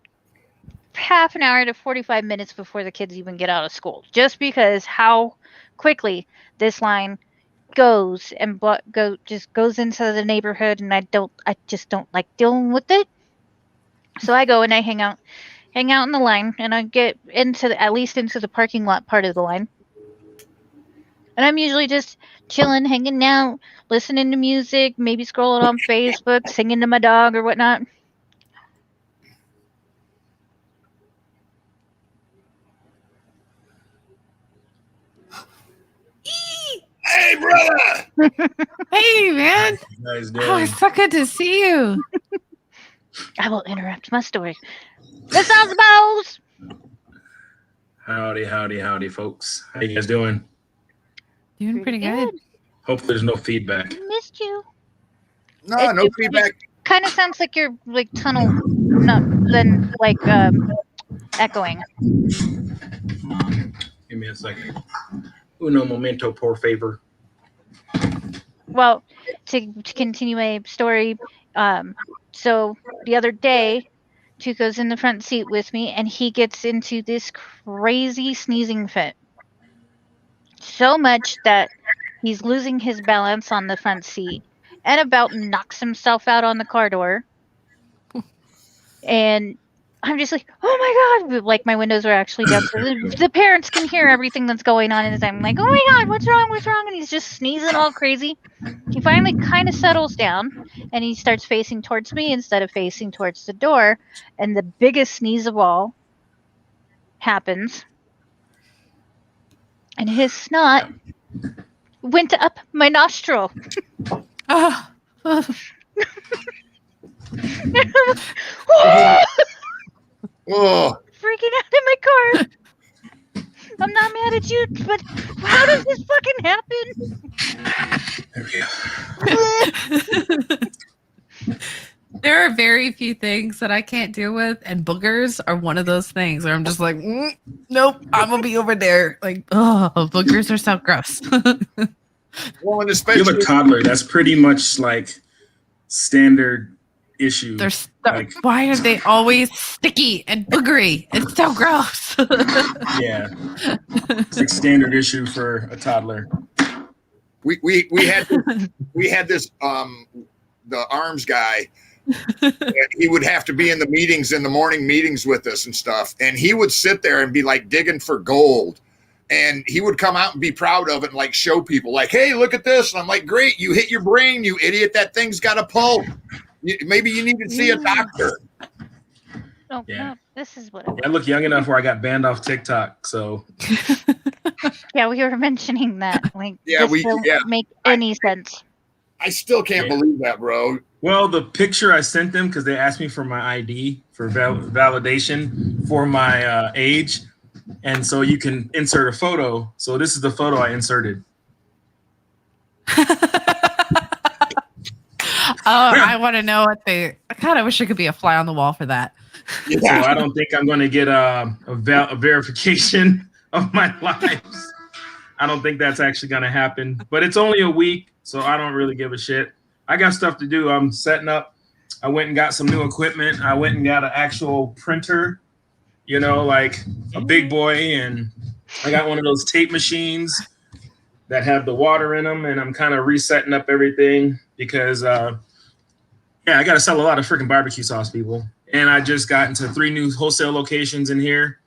half an hour to 45 minutes before the kids even get out of school, just because how quickly this line goes and goes into the neighborhood, and I just don't like dealing with it. So I go and I hang out hang out in the line, and I get at least into the parking lot part of the line. And I'm usually just chilling, hanging out, listening to music, maybe scrolling on Facebook, singing to my dog or whatnot. Hey, brother! Hey, man. You guys Oh, doing? it's so good to see you. I will interrupt my story. Miss Osmose! Howdy, folks. How you guys doing? Doing pretty good. Hope there's no feedback. Missed you. No, no feedback. Kind of sounds like you're like tunnel, not then like echoing. Give me a second. Uno momento, por favor. Well, to continue my story, so the other day, Tuco's in the front seat with me, and he gets into this crazy sneezing fit. So much that he's losing his balance on the front seat and about knocks himself out on the car door. And I'm just like, oh my God. Like my windows are actually down. So the parents can hear everything that's going on. And I'm like, oh my God, what's wrong? What's wrong? And he's just sneezing all crazy. He finally kind of settles down and he starts facing towards me instead of facing towards the door. And the biggest sneeze of all happens. And his snot went up my nostril. Oh. Oh, Freaking out in my car. I'm not mad at you, but how does this fucking happen? There we go. There are very few things that I can't deal with, and boogers are one of those things where I'm just like, nope, I'm gonna be over there. Like, oh, boogers are so gross. well, and You especially have a toddler. That's pretty much like standard issue. They're Like- why are they always sticky and boogery? It's so gross. Yeah, it's like standard issue for a toddler. we had this the arms guy, and he would have to be in the morning meetings with us and stuff, and he would sit there and be like digging for gold, and he would come out and be proud of it and like show people like, hey, look at this. And I'm like, great, you hit your brain, you idiot. That thing's got a pulp. Maybe you need to see a doctor. Oh, Yeah. no, this is what. I look young enough where I got banned off TikTok, so Yeah, we were mentioning that. Like, Yeah, this don't make any sense. I still can't believe that, bro. well, the picture I sent them because they asked me for my ID for validation for my age, and so you can insert a photo. So this is the photo I inserted. Oh, I want to know what they. God, I wish I could be a fly on the wall for that. So I don't think I'm going to get a verification of my lives. I don't think that's actually going to happen. But it's only a week, so I don't really give a shit. I got stuff to do. I'm setting up. I went and got some new equipment. I went and got an actual printer, you know, like a big boy. And I got one of those tape machines that have the water in them. And I'm kind of resetting up everything because, yeah, I got to sell a lot of freaking barbecue sauce, people. And I just got into 3 new wholesale locations in here.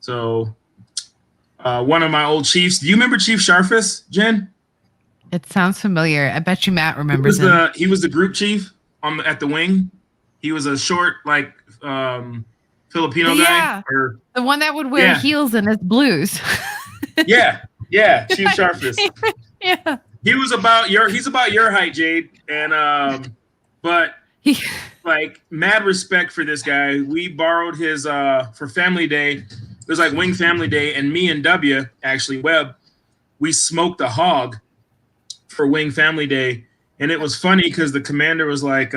So one of my old chiefs. Do you remember Chief Sharfus, Jen? It sounds familiar. I bet you Matt remembers him. He was the group chief at the wing. He was a short, like, Filipino guy. Or, the one that would wear heels in his blues. yeah, Chief Sharfus. Yeah. He's about your height, Jade. And but like mad respect for this guy. We borrowed his for Family Day. It was like Wing Family Day, and me and Webb, we smoked a hog for Wing Family Day. And it was funny because the commander was like,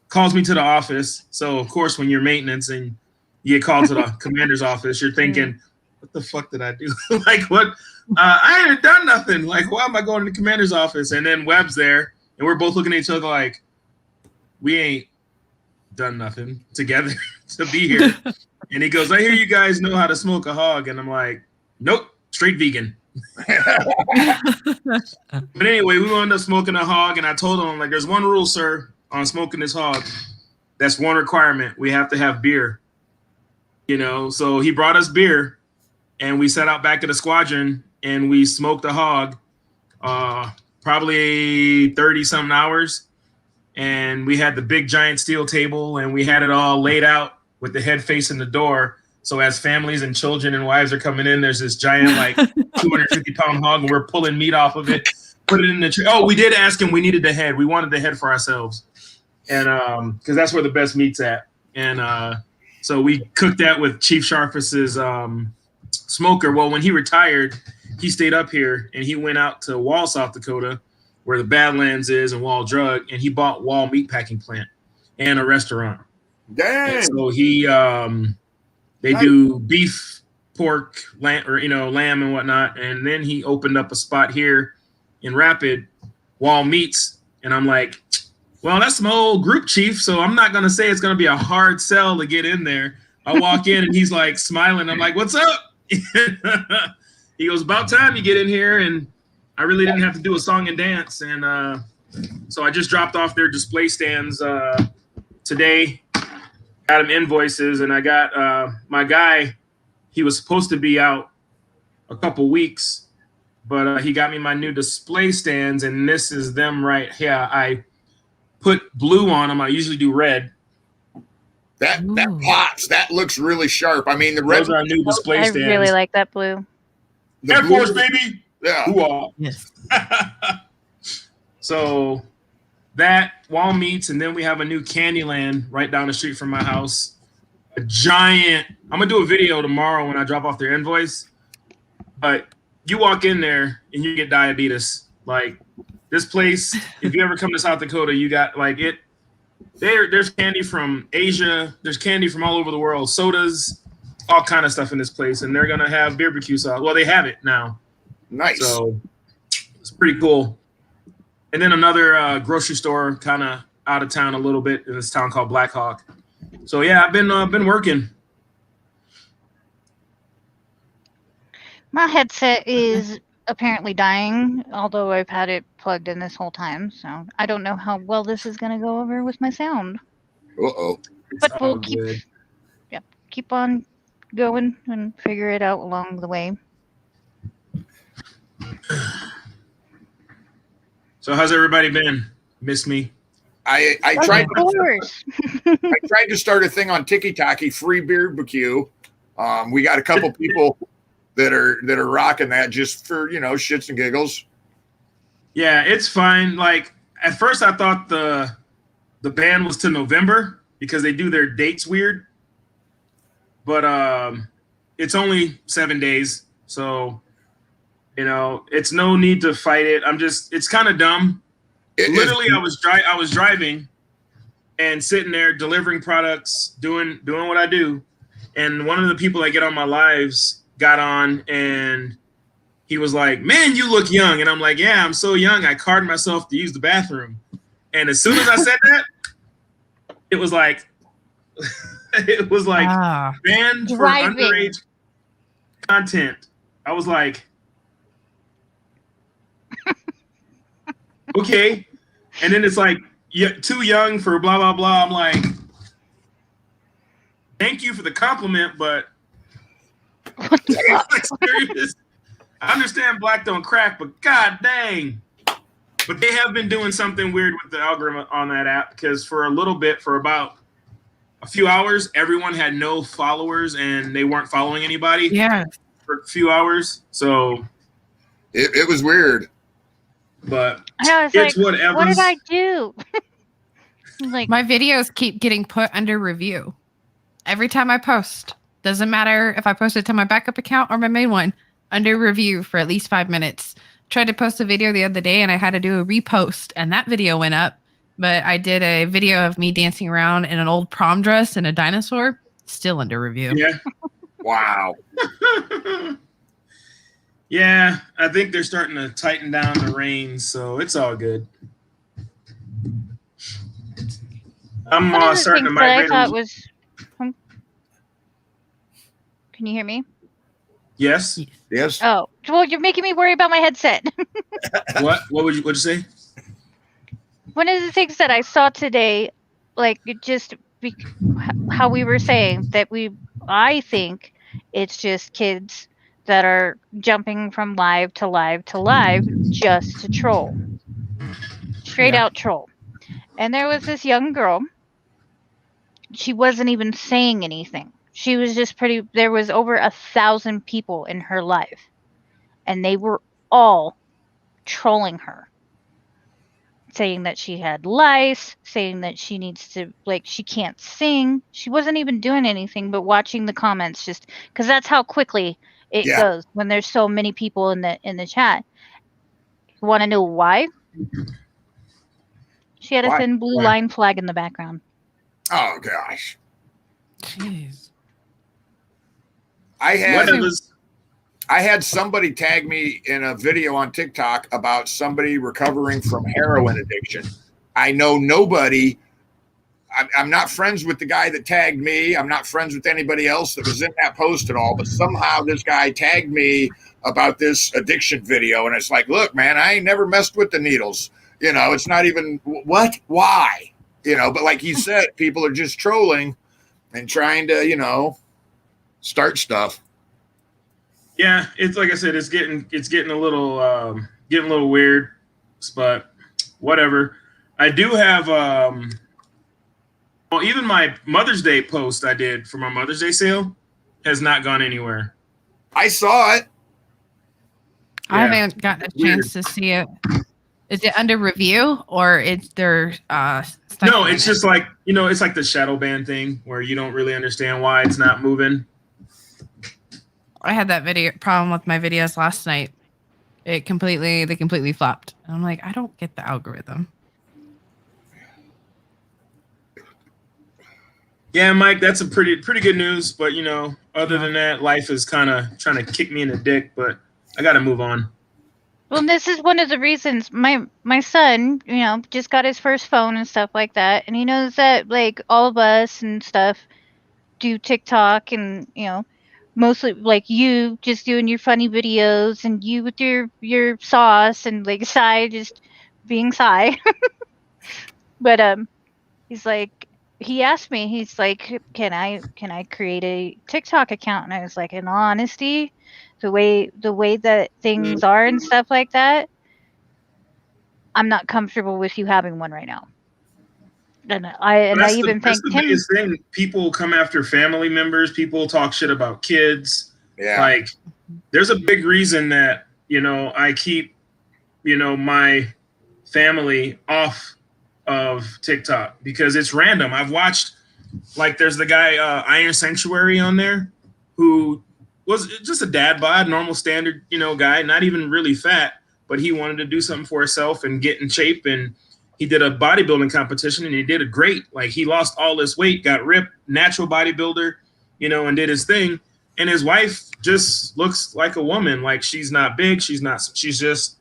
calls me to the office. So of course, when you're maintenance and you get called to the commander's office, you're thinking, what the fuck did I do? Like, what? I haven't done nothing. Like, why am I going to the commander's office? And then Webb's there, and we're both looking at each other like, we ain't done nothing together to be here. And he goes, I hear you guys know how to smoke a hog. And I'm like, nope, straight vegan. But anyway, we wound up smoking a hog, and I told him, like, there's one rule, sir, on smoking this hog. That's one requirement. We have to have beer. So he brought us beer, and we sat out back at the squadron, and we smoked a hog, probably 30-something hours. And we had the big giant steel table, and we had it all laid out with the head facing the door. So as families and children and wives are coming in, there's this giant, like 250-pound hog, and we're pulling meat off of it, put it in the tree. Oh, we did ask him. We needed the head. We wanted the head for ourselves, and because that's where the best meat's at. And so we cooked that with Chief Sharpus's smoker. Well, when he retired, he stayed up here, and he went out to Wall, South Dakota, where the Badlands is, and Wall Drug, and he bought Wall Meatpacking Plant and a restaurant. Dang. And so he they do beef, pork, lamb, lamb and whatnot, and then he opened up a spot here in Rapid, Wall Meats, and I'm like, well, that's my old group chief, so I'm not gonna say it's gonna be a hard sell to get in there. I walk in and he's like smiling. I'm like, what's up? He goes, about time you get in here, and I really didn't have to do a song and dance, and so I just dropped off their display stands today. Got him invoices, and I got my guy. He was supposed to be out a couple weeks, but he got me my new display stands, and this is them right here. I put blue on them. I usually do red. That pops. That looks really sharp. I mean, the red. Those are our new display stands. I really like that blue. Air Force, baby. Yeah. Ooh-ah. Yes. So that Wall Meats, and then we have a new Candyland right down the street from my house. A giant. I'm gonna do a video tomorrow when I drop off their invoice. But you walk in there and you get diabetes. Like this place, if you ever come to South Dakota, you got like it. There's candy from Asia. There's candy from all over the world. Sodas, all kind of stuff in this place, and they're gonna have barbecue sauce. Well, they have it now. Nice. So it's pretty cool. And then another grocery store kind of out of town a little bit in this town called Black Hawk. So yeah, I've been working. My headset is apparently dying, although I've had it plugged in this whole time. So I don't know how well this is going to go over with my sound. Uh-oh. But we'll keep on going and figure it out along the way. So how's everybody been? Miss me? I Of tried. course. I tried to start a thing on Tiki-Taki, free barbecue. We got a couple people that are rocking that just for shits and giggles. Yeah, it's fine. Like at first, I thought the ban was to November because they do their dates weird, but it's only 7 days, so it's no need to fight it. It's kind of dumb. Literally, I was driving and sitting there delivering products, doing what I do, and one of the people that get on my lives got on and he was like, "Man, you look young," and I'm like, "Yeah, I'm so young. I carded myself to use the bathroom." And as soon as I said that, it was like banned for underage content. I was like, okay. And then it's like, too young for blah, blah, blah. I'm like, thank you for the compliment, but serious. I understand black don't crack, but god dang. But they have been doing something weird with the algorithm on that app because for a little bit, for about a few hours, everyone had no followers and they weren't following anybody. Yeah. For a few hours. So it was weird. But I was it's like, whatever. what did I do? Like My videos keep getting put under review every time I post. Doesn't matter if I post it to my backup account or my main one, under review for at least 5 minutes. Tried to post a video the other day and I had to do a repost and that video went up. But I did a video of me dancing around in an old prom dress and a dinosaur, still under review. Yeah. Wow. Yeah, I think they're starting to tighten down the reins, so it's all good. I'm one of the starting to things that I migrate. thought was. Can you hear me? Yes. Yes. Oh, well, you're making me worry about my headset. What would you say? One of the things that I saw today, like how we were saying that we I think it's just kids that are jumping from live to live to live just to troll. Straight Yeah. out troll. And there was this young girl. She wasn't even saying anything. She was just there was over 1,000 people in her live. And they were all trolling her. Saying that she had lice, saying that she needs to, like, she can't sing. She wasn't even doing anything but watching the comments, just because that's how quickly it Yeah. goes when there's so many people in the chat. You want to know why? She had a Why? thin blue Why? line flag in the background. Oh gosh. Jeez. I had What was I had somebody tag me in a video on TikTok about somebody recovering from heroin addiction. I know nobody. I'm not friends with the guy that tagged me. I'm not friends with anybody else that was in that post at all. But somehow this guy tagged me about this addiction video. And it's like, look, man, I ain't never messed with the needles. You know, it's not even what, why, you know, but like you said, people are just trolling and trying to, you know, start stuff. Yeah, it's like I said, it's getting a little weird, but whatever. I do have well, even my Mother's Day post I did for my Mother's Day sale has not gone anywhere. I saw it. I Yeah. haven't gotten a chance to see it. Is it under review or it's they're No, it's just like, you know, it's like the shadow ban thing where you don't really understand why it's not moving. I had that video problem with my videos last night. They completely flopped. And I'm like, I don't get the algorithm. Yeah, Mike, that's a pretty good news. But you know, other than that, life is kind of trying to kick me in the dick. But I got to move on. Well, this is one of the reasons my son, you know, just got his first phone and stuff like that, and he knows that, like, all of us and stuff do TikTok, and, you know, mostly like you just doing your funny videos, and you with your sauce, and like Sai just being Sai. But he's like, he asked me, he's like, can I create a TikTok account? And I was like, in all honesty, the way that things are and stuff like that, I'm not comfortable with you having one right now. And I even That's thanked the him. biggest thing. People come after family members. People talk shit about kids. Yeah. Like, there's a big reason that, you know, I keep, you know, my family off of TikTok because it's random. I've watched, like, there's the guy Iron Sanctuary on there who was just a dad bod, normal standard, you know, guy, not even really fat, but he wanted to do something for himself and get in shape. And he did a bodybuilding competition and he did it great. Like, he lost all this weight, got ripped, natural bodybuilder, you know, and did his thing. And his wife just looks like a woman. Like, she's not big. She's just,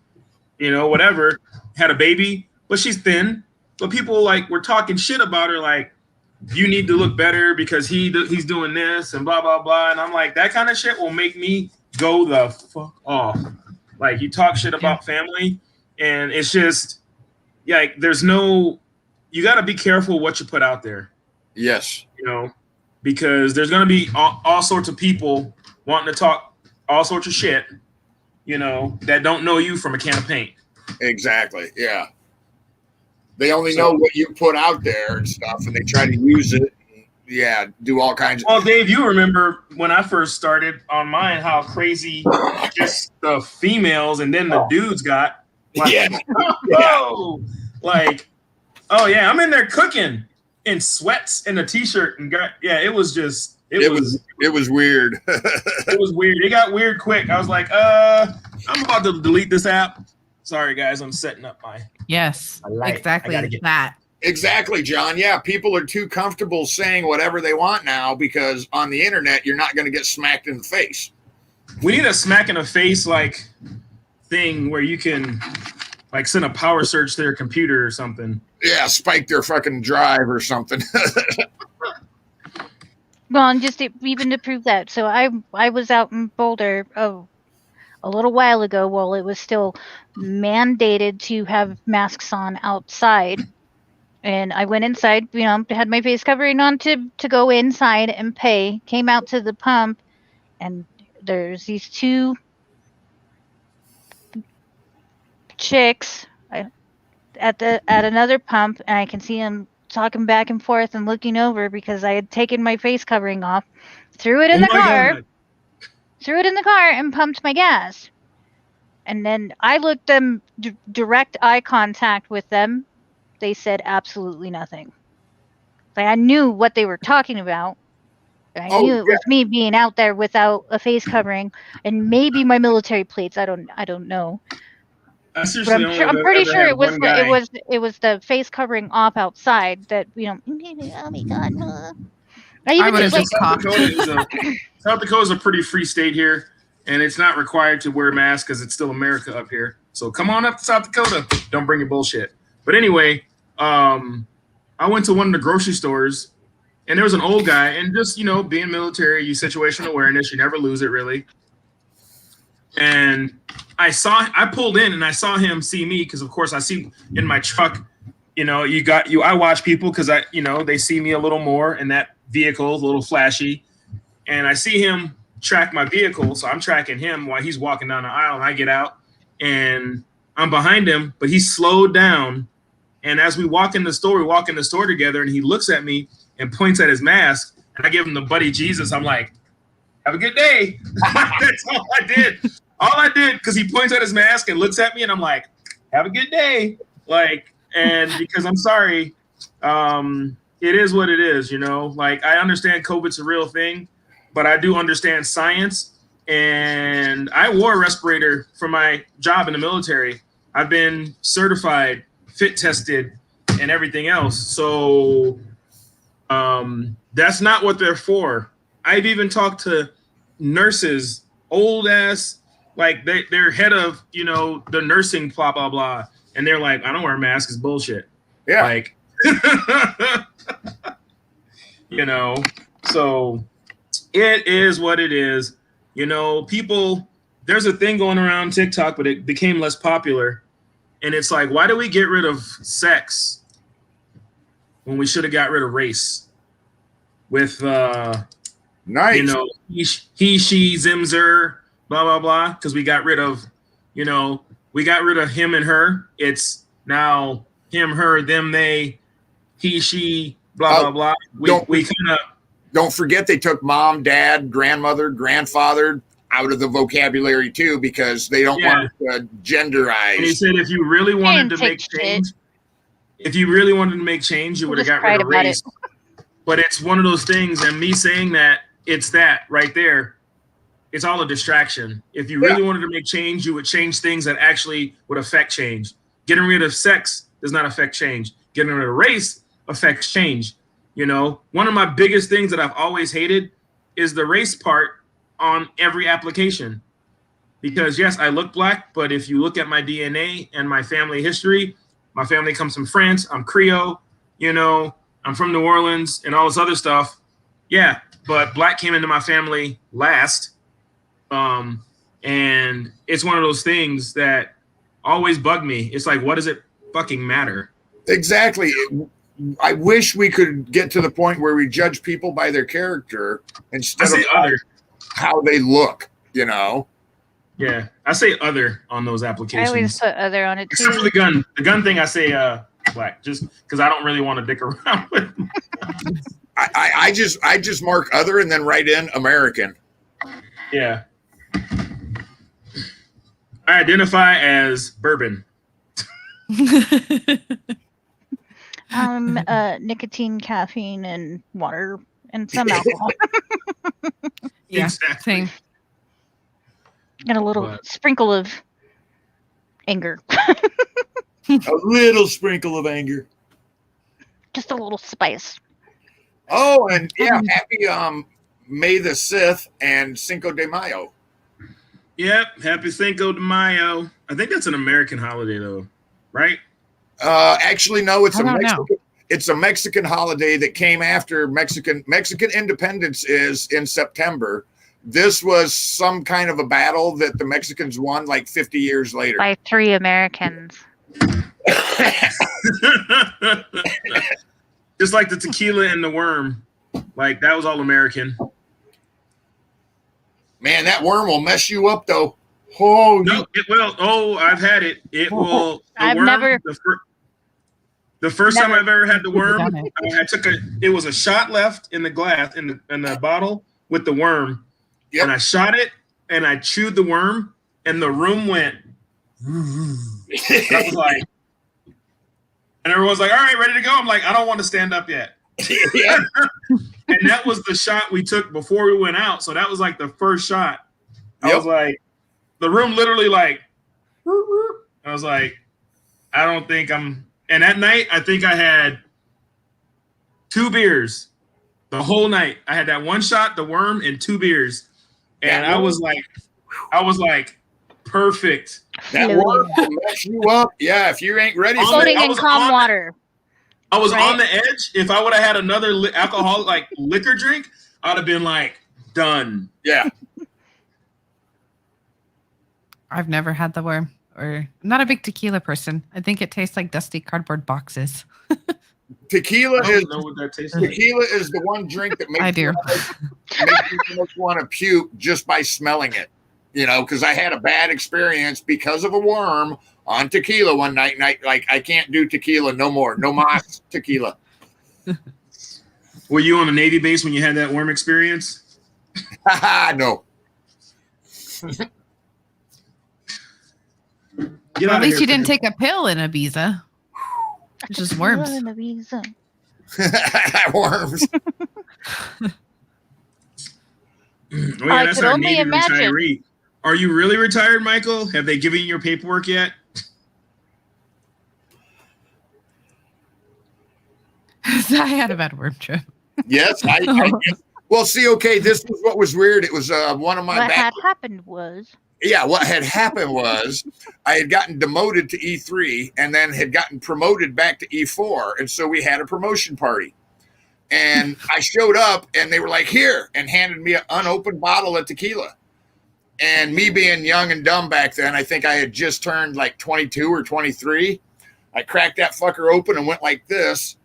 you know, whatever, had a baby, but she's thin. But people, like, were talking shit about her, like, you need to look better because he's doing this and blah, blah, blah. And I'm like, that kind of shit will make me go the fuck off. Like, you talk shit about family, and it's just, yeah, like, you got to be careful what you put out there. Yes. You know, because there's going to be all sorts of people wanting to talk all sorts of shit, you know, that don't know you from a can of paint. Exactly. Yeah. They only know what you put out there and stuff, and they try to use it. Yeah, do all kinds of. Well, Dave, you remember when I first started on mine, how crazy just the females and then the dudes got. Like, Yeah. oh, like, oh yeah, I'm in there cooking in sweats and a t-shirt and it was just it was weird. It was weird. It got weird quick. I was like, I'm about to delete this app. Sorry guys, I'm setting up my. Yes, exactly that. Exactly, John. Yeah, people are too comfortable saying whatever they want now because on the internet you're not going to get smacked in the face. We need a smack in the face like thing where you can like send a power surge to their computer or something. Yeah, spike their fucking drive or something. Well, and just even to prove that, so I was out in Boulder a little while ago while it was still mandated to have masks on outside, And I went inside, had my face covering on to go inside and pay. Came out to the pump, and there's these two chicks at another pump, and I can see them talking back and forth and looking over because I had taken my face covering off, threw it in the car, and pumped my gas. And then I looked them direct eye contact with them. They said absolutely nothing. Like, I knew what they were talking about. I knew it was me being out there without a face covering and maybe my military plates. I don't know. I'm pretty sure it was the face covering off outside that oh my god. South Dakota is a pretty free state here, and it's not required to wear masks because it's still America up here. So come on up to South Dakota. Don't bring your bullshit. But anyway, I went to one of the grocery stores, and there was an old guy, and just, being military, you situational awareness, you never lose it really. And I pulled in and I saw him see me because, of course, I see in my truck, I watch people because they see me a little more, and that vehicle is a little flashy. And I see him track my vehicle, so I'm tracking him while he's walking down the aisle, and I get out and I'm behind him, but he slowed down. And as we walk in the store together, and he looks at me and points at his mask, and I give him the buddy Jesus. I'm like, have a good day. That's all I did. Because he points at his mask and looks at me, and I'm like, have a good day. And because I'm sorry, it is what it is, I understand COVID's a real thing, but I do understand science. And I wore a respirator for my job in the military. I've been certified, fit tested, and everything else. So that's not what they're for. I've even talked to nurses, old ass, they're head of, the nursing, blah, blah, blah. And they're like, I don't wear a mask, it's bullshit. Yeah. So it is what it is. People, there's a thing going around TikTok, but it became less popular. And it's like, why do we get rid of sex when we should have got rid of race? With, nice. He, she, Zimzer, blah, blah, blah. Because we got rid of, him and her. It's now him, her, them, they, he, she, blah, blah, blah. We kind of. Don't forget they took mom, dad, grandmother, grandfather out of the vocabulary too, because they don't want to genderize. And he said if you really wanted to make change, you would have got rid of race. But it's one of those things, and me saying that, it's that right there. It's all a distraction. If you really wanted to make change, you would change things that actually would affect change. Getting rid of sex does not affect change. Getting rid of race affects change. One of my biggest things that I've always hated is the race part on every application. Because yes, I look black, but if you look at my DNA and my family history, my family comes from France, I'm Creole, I'm from New Orleans and all this other stuff. Yeah, but black came into my family last. And it's one of those things that always bug me. It's like, what does it fucking matter? Exactly. I wish we could get to the point where we judge people by their character instead of how they look, Yeah, I say other on those applications. I always put other on it too. Except for the gun. The gun thing, I say black, just because I don't really want to dick around with them. I just mark other and then write in American. Yeah. I identify as bourbon. Nicotine, caffeine, and water, and some alcohol. Yeah, exactly. Same. And a little sprinkle of anger. A little sprinkle of anger. Just a little spice. Oh, and happy May the 6th and Cinco de Mayo. Yep, happy Cinco de Mayo. I think that's an American holiday, though, right? Actually, no. It's a Mexican holiday that came after Mexican independence is in September. This was some kind of a battle that the Mexicans won like 50 years later. By 3 Americans. Just like the tequila and the worm. Like, that was all American. Man, that worm will mess you up, though. Oh, no, it will. Oh, I've had it. It will. The I've worm, never. The first time Never. I've ever had the worm, I took it was a shot left in the glass, in the bottle with the worm. Yep. And I shot it and I chewed the worm and the room went. I was like, and everyone's like, all right, ready to go. I'm like, I don't want to stand up yet. Yeah. And that was the shot we took before we went out. So that was like the first shot. I was like, the room literally like, I was like, I don't think I'm. And that night, I think I had 2 beers the whole night. I had that one shot, the worm, and 2 beers. And I was like, perfect. That worm will mess you up. Yeah, if you ain't ready. Floating in calm water. I was on the edge. If I would have had another alcoholic like liquor drink, I'd have been like, done. Yeah. I've never had the worm. Or I'm not a big tequila person. I think it tastes like dusty cardboard boxes. Tequila I is don't know what that tastes like. tequila is the one drink that makes I do. makes you want to puke just by smelling it. You know, because I had a bad experience because of a worm on tequila one night, and I can't do tequila no more. No mas tequila. Were you on a Navy base when you had that worm experience? No. Well, at least you didn't take a pill in Ibiza. It's just worms. Worms. I could only imagine. Retiree. Are you really retired, Michael? Have they given you your paperwork yet? I had a bad worm trip. Yes, well, see, okay, this was what was weird. It was one of my. What had happened was. Yeah, what had happened was I had gotten demoted to E3 and then had gotten promoted back to E4. And so we had a promotion party. And I showed up and they were like, here, and handed me an unopened bottle of tequila. And me being young and dumb back then, I think I had just turned like 22 or 23. I cracked that fucker open and went like this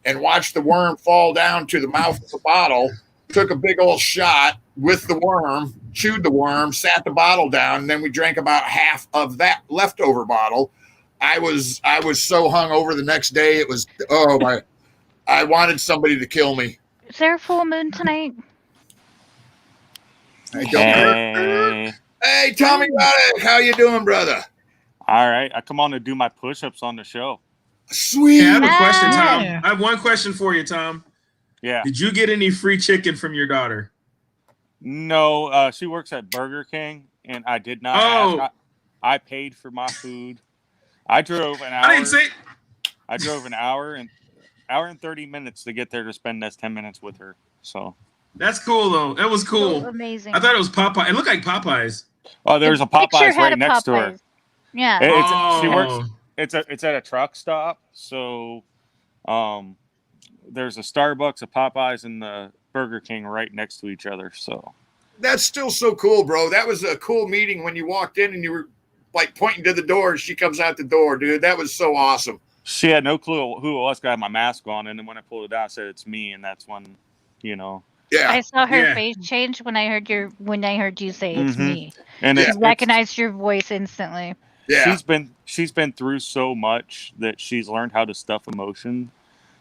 and watched the worm fall down to the mouth of the bottle, took a big old shot with the worm, chewed the worm, sat the bottle down, and then we drank about half of that leftover bottle. I was so hungover the next day. It was, oh my, I wanted somebody to kill me. Is there a full moon tonight? Hey, tell me about it. How you doing, brother? All right. I come on to do my push-ups on the show. Sweet. Yeah, I have a question, Tom. I have one question for you, Tom. Yeah. Did you get any free chicken from your daughter? No, she works at Burger King, and I did not ask. I paid for my food. I drove an hour. I didn't say. I drove an hour and 30 minutes to get there to spend that 10 minutes with her. So that's cool, though. That was cool. So amazing. I thought it was Popeye. It looked like Popeyes. Oh, there's a Popeyes right next to her. Yeah. She works. It's at a truck stop. So, there's a Starbucks, a Popeyes, and the Burger King right next to each other. So that's still so cool, bro. That was a cool meeting when you walked in and you were like pointing to the door. And she comes out the door, dude. That was so awesome. She had no clue who it was. I had my mask on, and then when I pulled it out, I said it's me, and that's when, Yeah. I saw her face change when I heard you say it's me. And she recognized your voice instantly. Yeah. She's been through so much that she's learned how to stuff emotion,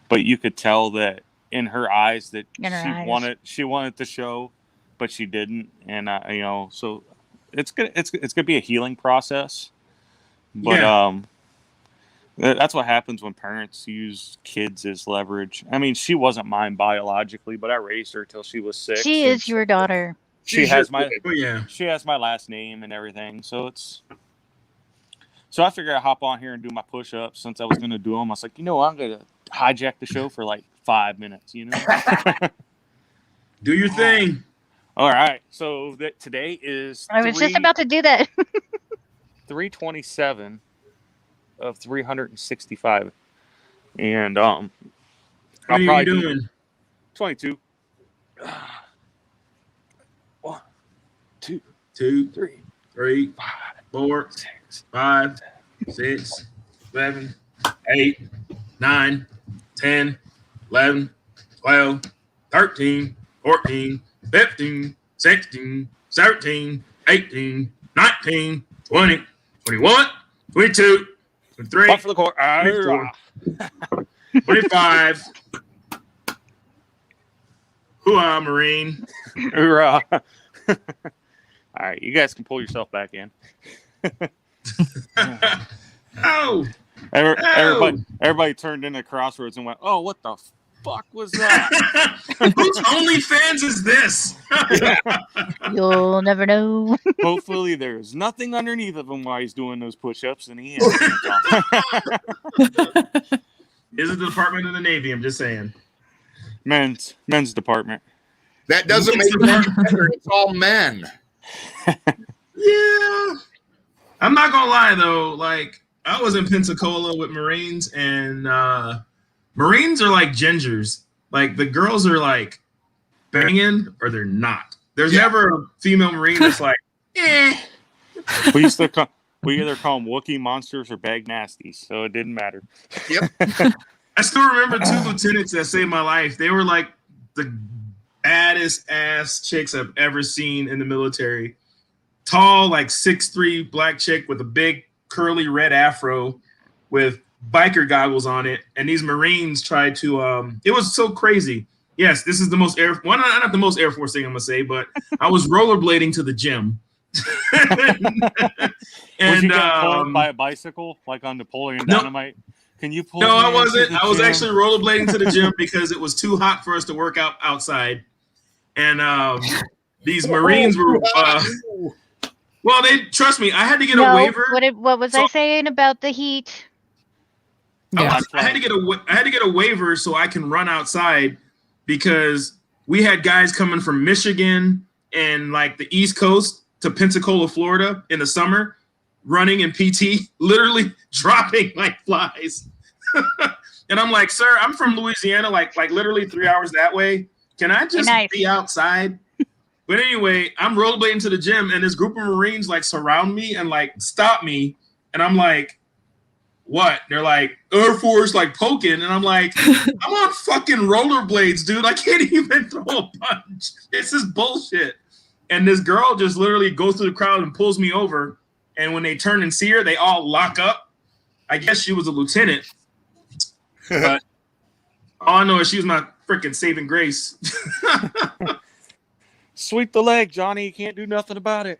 but you could tell that in her eyes that she wanted to show, but she didn't, and so it's gonna be a healing process, but that's what happens when parents use kids as leverage. I mean, she wasn't mine biologically, but I raised her till she was 6. She is your daughter. She has my last name and everything, so I figured I'd hop on here and do my push-ups since I was going to do them. I was like, I'm going to hijack the show for like 5 minutes, Do your thing. All right. So today is I was just about to do that. 327 of 365. And I'll probably are you doing? 22. 1, 2, 3, 4, 5, 6, 7, 8, 9, 10, 11, 12, 13, 14, 15, 16, 17, 18, 19, 20, 21, 22, 23, Off for the court. 24, 25. Hoo-ah, Marine. Hoorah. All right, you guys can pull yourself back in. Oh, Everybody turned into Crossroads and went, "Oh, what the fuck was that?" whose OnlyFans is this? You'll never know. Hopefully, there's nothing underneath of him while he's doing those push-ups, and he has Is it the Department of the Navy? I'm just saying. men's department. That doesn't make it better. It's all men. Yeah. I'm not gonna lie though, like I was in Pensacola with Marines, and Marines are like gingers. Like the girls are like banging or they're not. There's never a female Marine that's like, eh. We either call them Wookiee monsters or bag nasties, so it didn't matter. Yep. I still remember 2 lieutenants that saved my life. They were like the baddest ass chicks I've ever seen in the military. Tall, like 6'3" black chick with a big curly red afro with biker goggles on it. And these Marines tried to, it was so crazy. Yes, this is the most not the most Air Force thing I'm gonna say, but I was rollerblading to the gym. And was you getting pulled by a bicycle like on Napoleon Dynamite? Can you pull? No, I wasn't. I was actually rollerblading to the gym because it was too hot for us to work out outside. And these Marines were well, they trust me. I had to get a waiver. What was I saying about the heat? Yeah. I had to get a waiver so I can run outside because we had guys coming from Michigan and like the East Coast to Pensacola, Florida in the summer, running in PT, literally dropping like flies. And I'm like, sir, I'm from Louisiana, like literally 3 hours that way. Can I just be outside? But anyway, I'm rollerblading to the gym, and this group of Marines like surround me and like stop me, and I'm like, "What?" They're like, "Air Force," like poking, and I'm like, "I'm on fucking rollerblades, dude. I can't even throw a punch. This is bullshit." And this girl just literally goes through the crowd and pulls me over. And when they turn and see her, they all lock up. I guess she was a lieutenant, but all I know is she was my freaking saving grace. Sweep the leg, Johnny. You can't do nothing about it.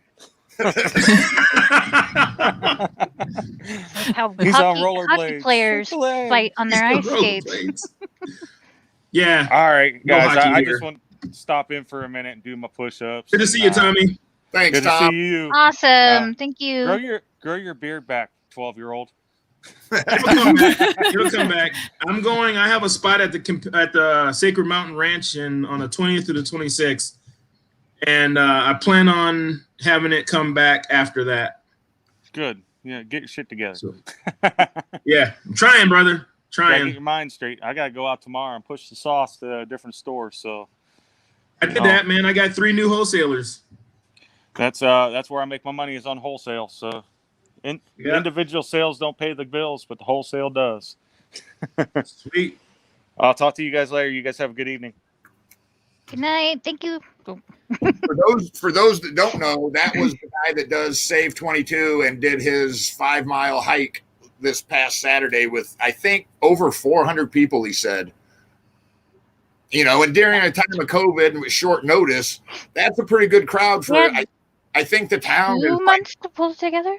How He's on hockey rollerblades. players fight on their ice skates. Yeah. All right, No guys. hockey I here. just want to stop in for a minute and do my push-ups. Good to see you, Tommy. Thanks, Good to Tom. see you. Awesome. Thank you. Grow your beard back, 12-year-old. It'll come back. I have a spot at the Sacred Mountain Ranch on the 20th to the 26th. And I plan on having it come back after that. Good. Yeah, get your shit together. So, yeah, I'm trying, brother. Gotta get your mind straight. I gotta go out tomorrow and push the sauce to different stores. So I did that, man. I got 3 new wholesalers. that's where I make my money is on wholesale. So individual sales don't pay the bills, but the wholesale does. Sweet. I'll talk to you guys later. You guys have a good evening. Good night. Thank you. For those that don't know, that was the guy that does Save 22 and did his 5-mile hike this past Saturday with, I think, over 400 people, he said. You know, and during a time of COVID and with short notice, that's a pretty good crowd for I think the town. 2 months to pull it together?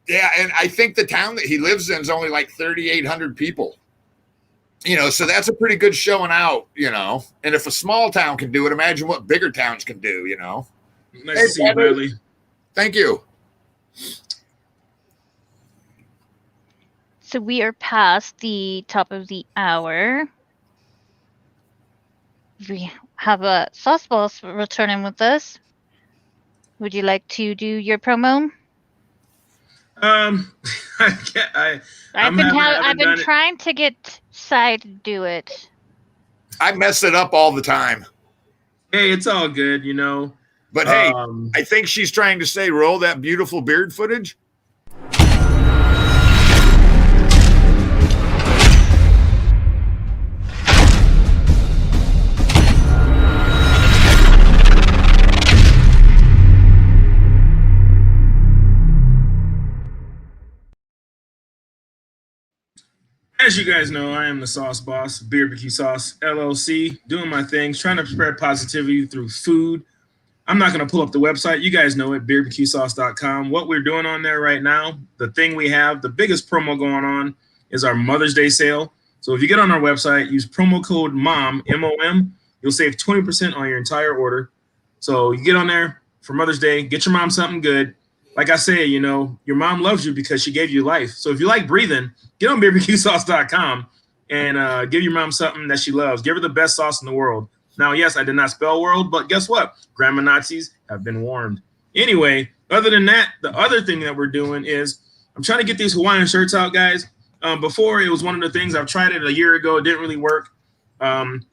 Yeah, and I think the town that he lives in is only like 3,800 people. You know, so that's a pretty good showing out, you know. And if a small town can do it, imagine what bigger towns can do, you know. Nice to see you, Bradley. Thank you. So we are past the top of the hour. We have a Sauce Boss returning with us. Would you like to do your promo? I've been trying to get Cy to do it. I mess it up all the time. Hey, it's all good, you know. But hey, I think she's trying to say, roll that beautiful beard footage. As you guys know, I am the Sauce Boss, Barbecue Sauce LLC, doing my things, trying to spread positivity through food. I'm not going to pull up the website. You guys know it, barbecuesauce.com. What we're doing on there right now, the thing we have, the biggest promo going on is our Mother's Day sale. So if you get on our website, use promo code MOM, M-O-M, you'll save 20% on your entire order. So you get on there for Mother's Day, get your mom something good. Like I say, you know, your mom loves you because she gave you life. So if you like breathing, get on barbecuesauce.com and give your mom something that she loves. Give her the best sauce in the world. Now, yes, I did not spell world, but guess what? Grandma Nazis have been warned. Anyway, other than that, the other thing that we're doing is I'm trying to get these Hawaiian shirts out, guys. Before, it was one of the things I've tried it a year ago. It didn't really work.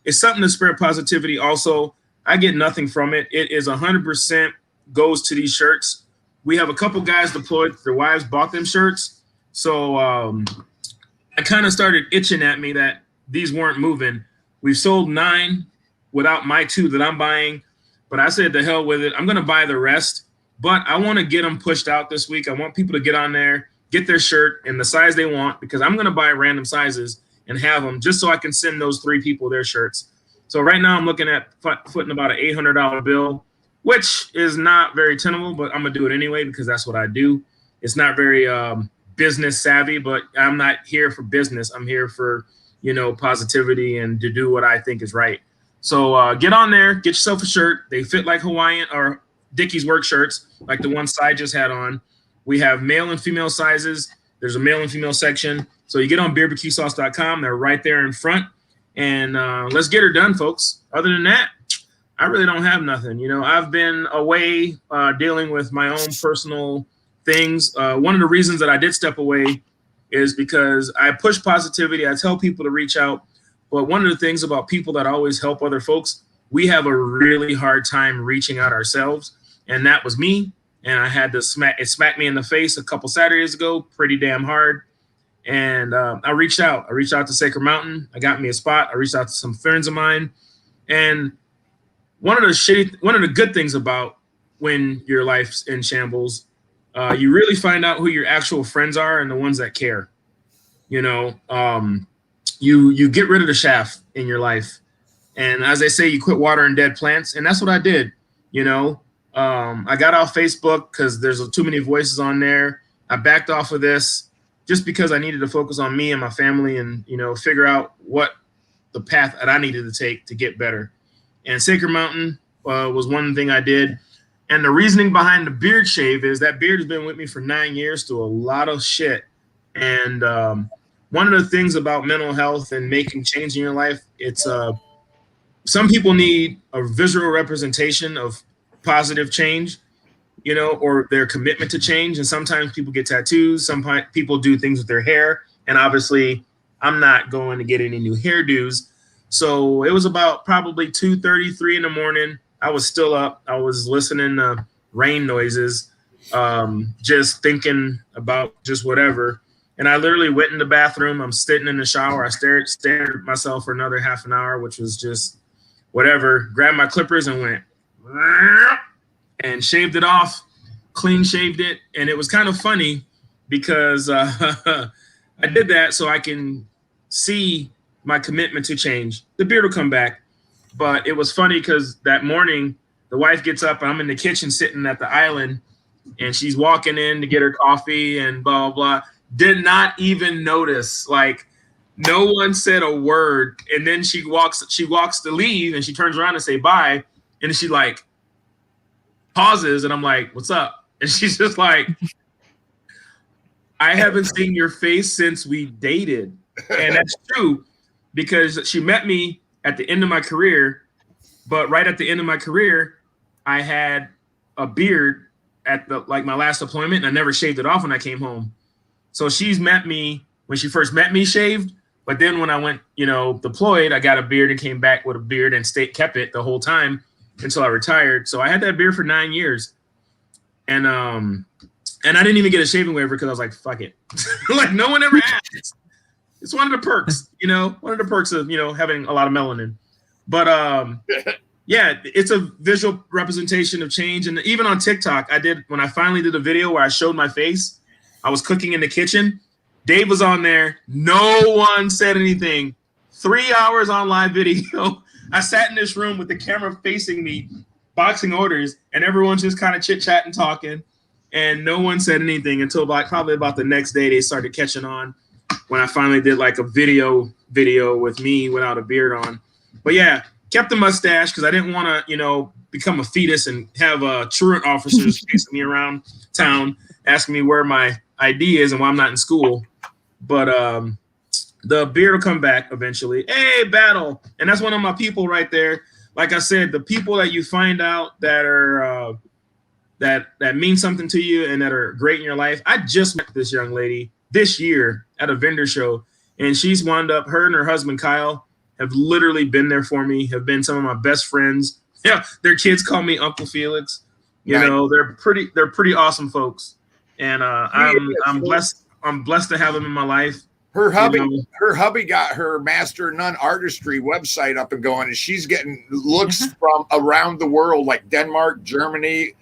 It's something to spread positivity. Also, I get nothing from it. It is 100% goes to these shirts. We have a couple guys deployed. Their wives bought them shirts. So I kind of started itching at me that these weren't moving. We've sold 9 without my 2 that I'm buying. But I said, the hell with it. I'm going to buy the rest. But I want to get them pushed out this week. I want people to get on there, get their shirt in the size they want, because I'm going to buy random sizes and have them just so I can send those 3 people their shirts. So right now I'm looking at footing about an $800 bill, which is not very tenable, but I'm going to do it anyway because that's what I do. It's not very business savvy, but I'm not here for business. I'm here for, you know, positivity and to do what I think is right. So get on there, get yourself a shirt. They fit like Hawaiian or Dickies work shirts, like the one Cy just had on. We have male and female sizes. There's a male and female section. So you get on barbecuesauce.com. They're right there in front. And let's get her done, folks. Other than that, I really don't have nothing. You know, I've been away dealing with my own personal things. One of the reasons that I did step away is because I push positivity. I tell people to reach out. But one of the things about people that always help other folks, we have a really hard time reaching out ourselves. And that was me. And I had to smack me in the face a couple Saturdays ago, pretty damn hard. And I reached out. I reached out to Sacred Mountain. I got me a spot. I reached out to some friends of mine. And one of the good things about when your life's in shambles, you really find out who your actual friends are and the ones that care. You know, you get rid of the chaff in your life. And as they say, you quit watering dead plants. And that's what I did. You know, I got off Facebook because there's too many voices on there. I backed off of this just because I needed to focus on me and my family and, you know, figure out what the path that I needed to take to get better. And Sacred Mountain was one thing I did. And the reasoning behind the beard shave is that beard has been with me for 9 years through a lot of shit. And one of the things about mental health and making change in your life, it's some people need a visual representation of positive change, you know, or their commitment to change. And sometimes people get tattoos. Some people do things with their hair. And obviously, I'm not going to get any new hairdos. So it was about probably 2:33 in the morning. I was still up. I was listening to rain noises, just thinking about just whatever. And I literally went in the bathroom. I'm sitting in the shower. I stared at myself for another half an hour, which was just whatever. Grabbed my clippers and went and shaved it off, clean shaved it. And it was kind of funny because I did that so I can see my commitment to change. The beard will come back. But it was funny because that morning, the wife gets up and I'm in the kitchen sitting at the island and she's walking in to get her coffee and blah, blah, blah. Did not even notice. Like, no one said a word. And then she walks to leave and she turns around and say bye. And she like pauses and I'm like, what's up? And she's just like, I haven't seen your face since we dated. And that's true because she met me at the end of my career, but right at the end of my career, I had a beard at my last deployment and I never shaved it off when I came home. So she's met me when she first met me shaved, but then when I went, you know, deployed, I got a beard and came back with a beard and kept it the whole time until I retired. So I had that beard for 9 years. And I didn't even get a shaving waiver because I was like, fuck it. Like no one ever asked. It's one of the perks, you know, one of the perks of, you know, having a lot of melanin. But yeah, it's a visual representation of change. And even on TikTok, when I finally did a video where I showed my face, I was cooking in the kitchen Dave was on there. No one said anything. 3 hours on live video. I sat in this room with the camera facing me, boxing orders, and everyone's just kind of chit-chatting, talking, and no one said anything until probably about the next day they started catching on when I finally did like a video with me without a beard on. But yeah, kept the mustache because I didn't want to, become a fetus and have truant officers chasing me around town, asking me where my ID is and why I'm not in school. But the beard will come back eventually. Hey, Battle. And that's one of my people right there. Like I said, the people that you find out that are that mean something to you and that are great in your life. I just met this young lady this year at a vendor show, and she's wound up, her and her husband, Kyle, have literally been there for me, have been some of my best friends. Yeah, their kids call me Uncle Felix. They're pretty awesome folks. And I'm blessed to have them in my life. Her hubby got her Master Nun Artistry website up and going, and she's getting looks from around the world, like Denmark, Germany.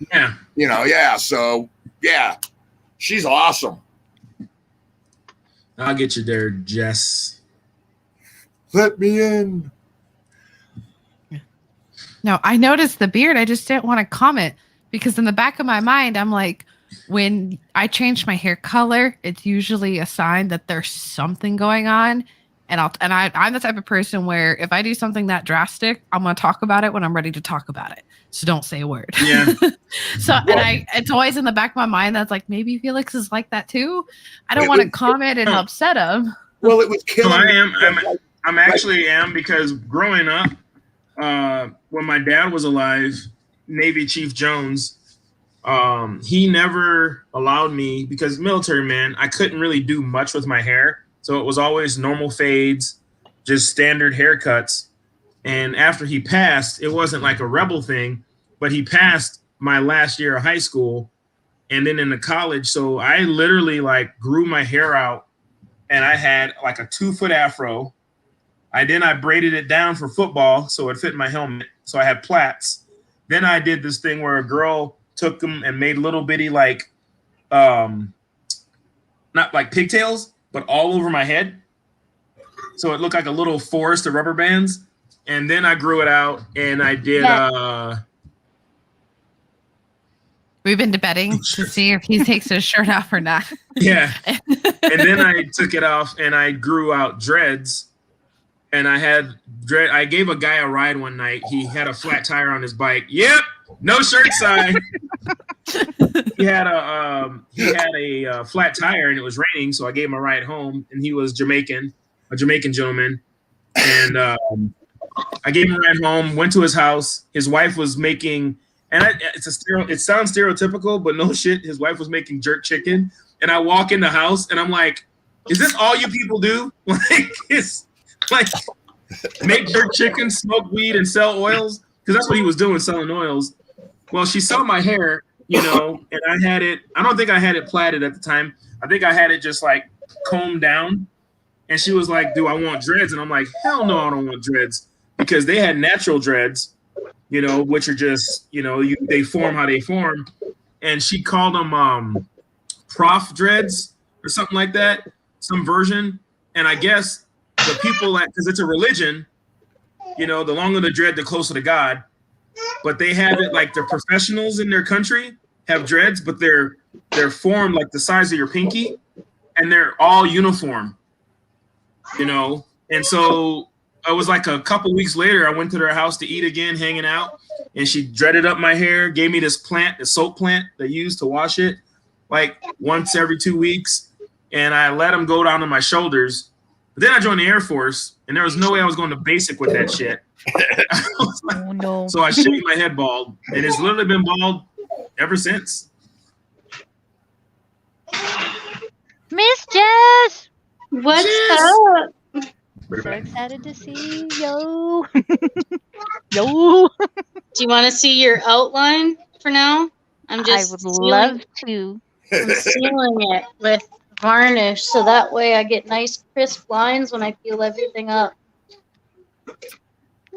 Yeah. So she's awesome. I'll get you there, Jess. Let me in. No, I noticed the beard. I just didn't want to comment because in the back of my mind, I'm like, when I change my hair color, it's usually a sign that there's something going on. And I'm the type of person where if I do something that drastic, I'm going to talk about it when I'm ready to talk about it. So don't say a word. Yeah. It's always in the back of my mind that's like, maybe Felix is like that too. I don't want to comment and upset him. Well, it was killing me. I'm actually because growing up, when my dad was alive, Navy Chief Jones, he never allowed me, because military man, I couldn't really do much with my hair. So it was always normal fades, just standard haircuts. And after he passed, it wasn't like a rebel thing, but he passed my last year of high school and then into college. So I literally like grew my hair out and I had like a 2-foot afro. I braided it down for football so it fit my helmet. So I had plaits. Then I did this thing where a girl took them and made little bitty like, not like pigtails, but all over my head. So it looked like a little forest of rubber bands. And then I grew it out and I did. We've been debating to see if he takes his shirt off or not. Yeah. And then I took it off and I grew out dreads. And I gave a guy a ride one night. He had a flat tire on his bike. Yep. No shirt sign. He had a flat tire and it was raining. So I gave him a ride home and he was a Jamaican gentleman. And I gave him a ride home, went to his house. His wife was making, it sounds stereotypical, but no shit. His wife was making jerk chicken. And I walk in the house and I'm like, is this all you people do? Like make jerk chicken, smoke weed, and sell oils? Because that's what he was doing, selling oils. Well, she saw my hair, and I had it. I don't think I had it plaited at the time. I think I had it just like combed down. And she was like, do I want dreads? And I'm like, hell no, I don't want dreads. Because they had natural dreads, which are just, they form how they form. And she called them prof dreads or something like that, some version. And I guess the people because it's a religion, the longer the dread, the closer to God. But they have it like the professionals in their country have dreads, but they're formed like the size of your pinky, and they're all uniform, And so it was like a couple weeks later, I went to their house to eat again, hanging out, and she dreaded up my hair, gave me this plant, the soap plant they use to wash it, like once every 2 weeks, and I let them go down to my shoulders. But then I joined the Air Force, and there was no way I was going to basic with that shit. Oh, no. So I shaved my head bald, and it's literally been bald ever since. Miss Jess! What's up? So excited to see you. Yo. Do you want to see your outline for now? I would love to. I'm sealing it with varnish so that way I get nice crisp lines when I peel everything up.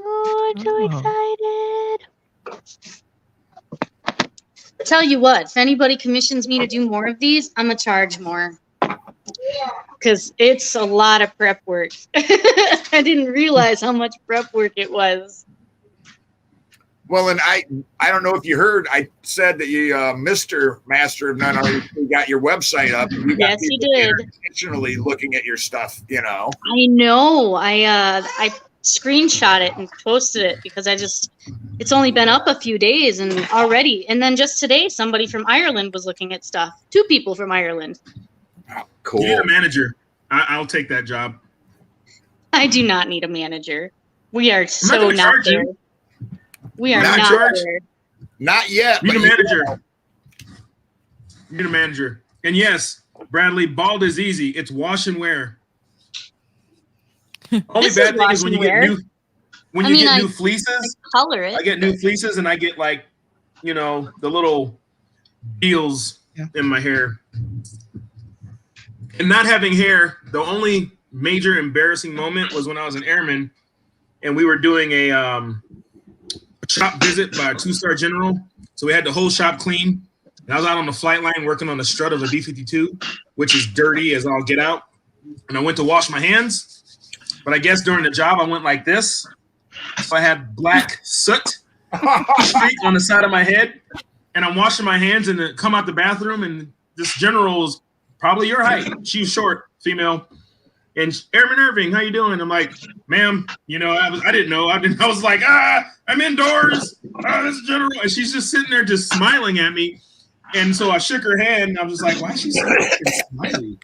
Oh, I'm so excited. Tell you what, if anybody commissions me to do more of these, I'm gonna charge more. because it's a lot of prep work. I didn't realize how much prep work it was. Well, and I don't know if you heard, I said that you, Mr. Master of None, you got your website up. And you got Yes, he people did. intentionally looking at your stuff, you know. I know. I screenshot it and posted it because it's only been up a few days and already. And then just today, somebody from Ireland was looking at stuff. 2 people from Ireland. Oh, cool. You need a manager. I'll take that job. I do not need a manager. We are so not not charge there. you. We are Not not charge. there. Not yet. You need a but you manager. will. You need a manager. And yes, Bradley, bald is easy. It's wash and wear. Only This bad is thing is wash when you and get wear. new fleeces. Color it. I get new fleeces and I get like, you know, the little deals in my hair. And not having hair, the only major embarrassing moment was when I was an airman and we were doing a shop visit by a 2-star general. So we had the whole shop clean. And I was out on the flight line working on the strut of a B-52, which is dirty as all get out. And I went to wash my hands. But I guess during the job, I went like this. So I had black soot streak on the side of my head. And I'm washing my hands and then come out the bathroom. And this general is probably your height. She was short, female. And Airman Irving, how you doing? I'm like, ma'am, you know, I didn't know. I was like, I'm indoors. This is general. And she's just sitting there just smiling at me. And so I shook her hand and I was just like, why is she so fucking smiley?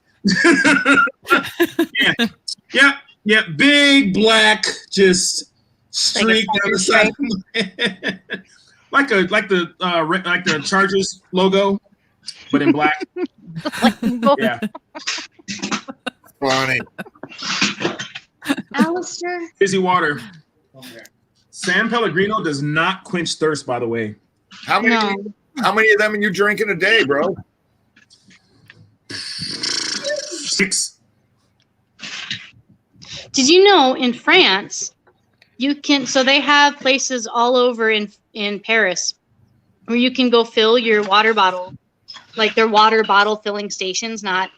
Yeah. Big black just streak down the side of my head. like the Chargers logo, but in black. Yeah. Funny. Alistair? Fizzy water. San Pellegrino does not quench thirst, by the way. How many of them are you drinking a day, bro? 6. Did you know in France, so they have places all over in Paris where you can go fill your water bottle, like their water bottle filling stations, not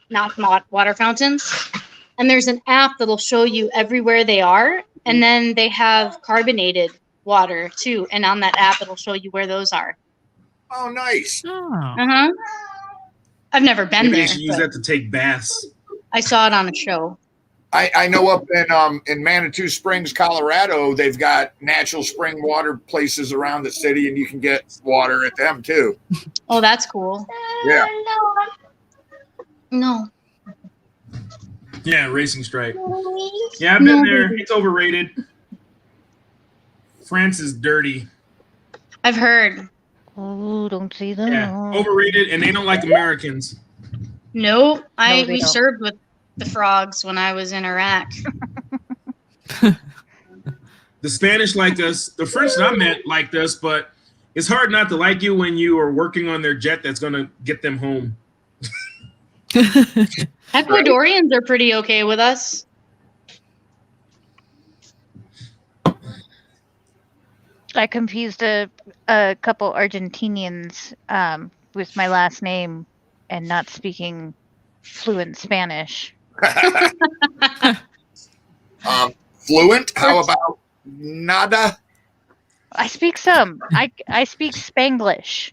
water fountains. And there's an app that'll show you everywhere they are. And then they have carbonated water too. And on that app, it'll show you where those are. Oh, nice. Uh-huh. I've never been Maybe there. they should use that to take baths. I saw it on a show. I know up in Manitou Springs, Colorado, they've got natural spring water places around the city, and you can get water at them too. Oh, that's cool. Yeah. No. Yeah, Racing Strike. Yeah, I've been there. It's overrated. France is dirty. I've heard. Oh, don't see them. Yeah, overrated, and they don't like Americans. Nope. they We don't. served with the frogs when I was in Iraq. The Spanish like us. The French that I met liked us, but it's hard not to like you when you are working on their jet that's going to get them home. Ecuadorians are pretty okay with us. I confused a couple Argentinians with my last name and not speaking fluent Spanish. Fluent? How about nada? I speak some. I speak Spanglish.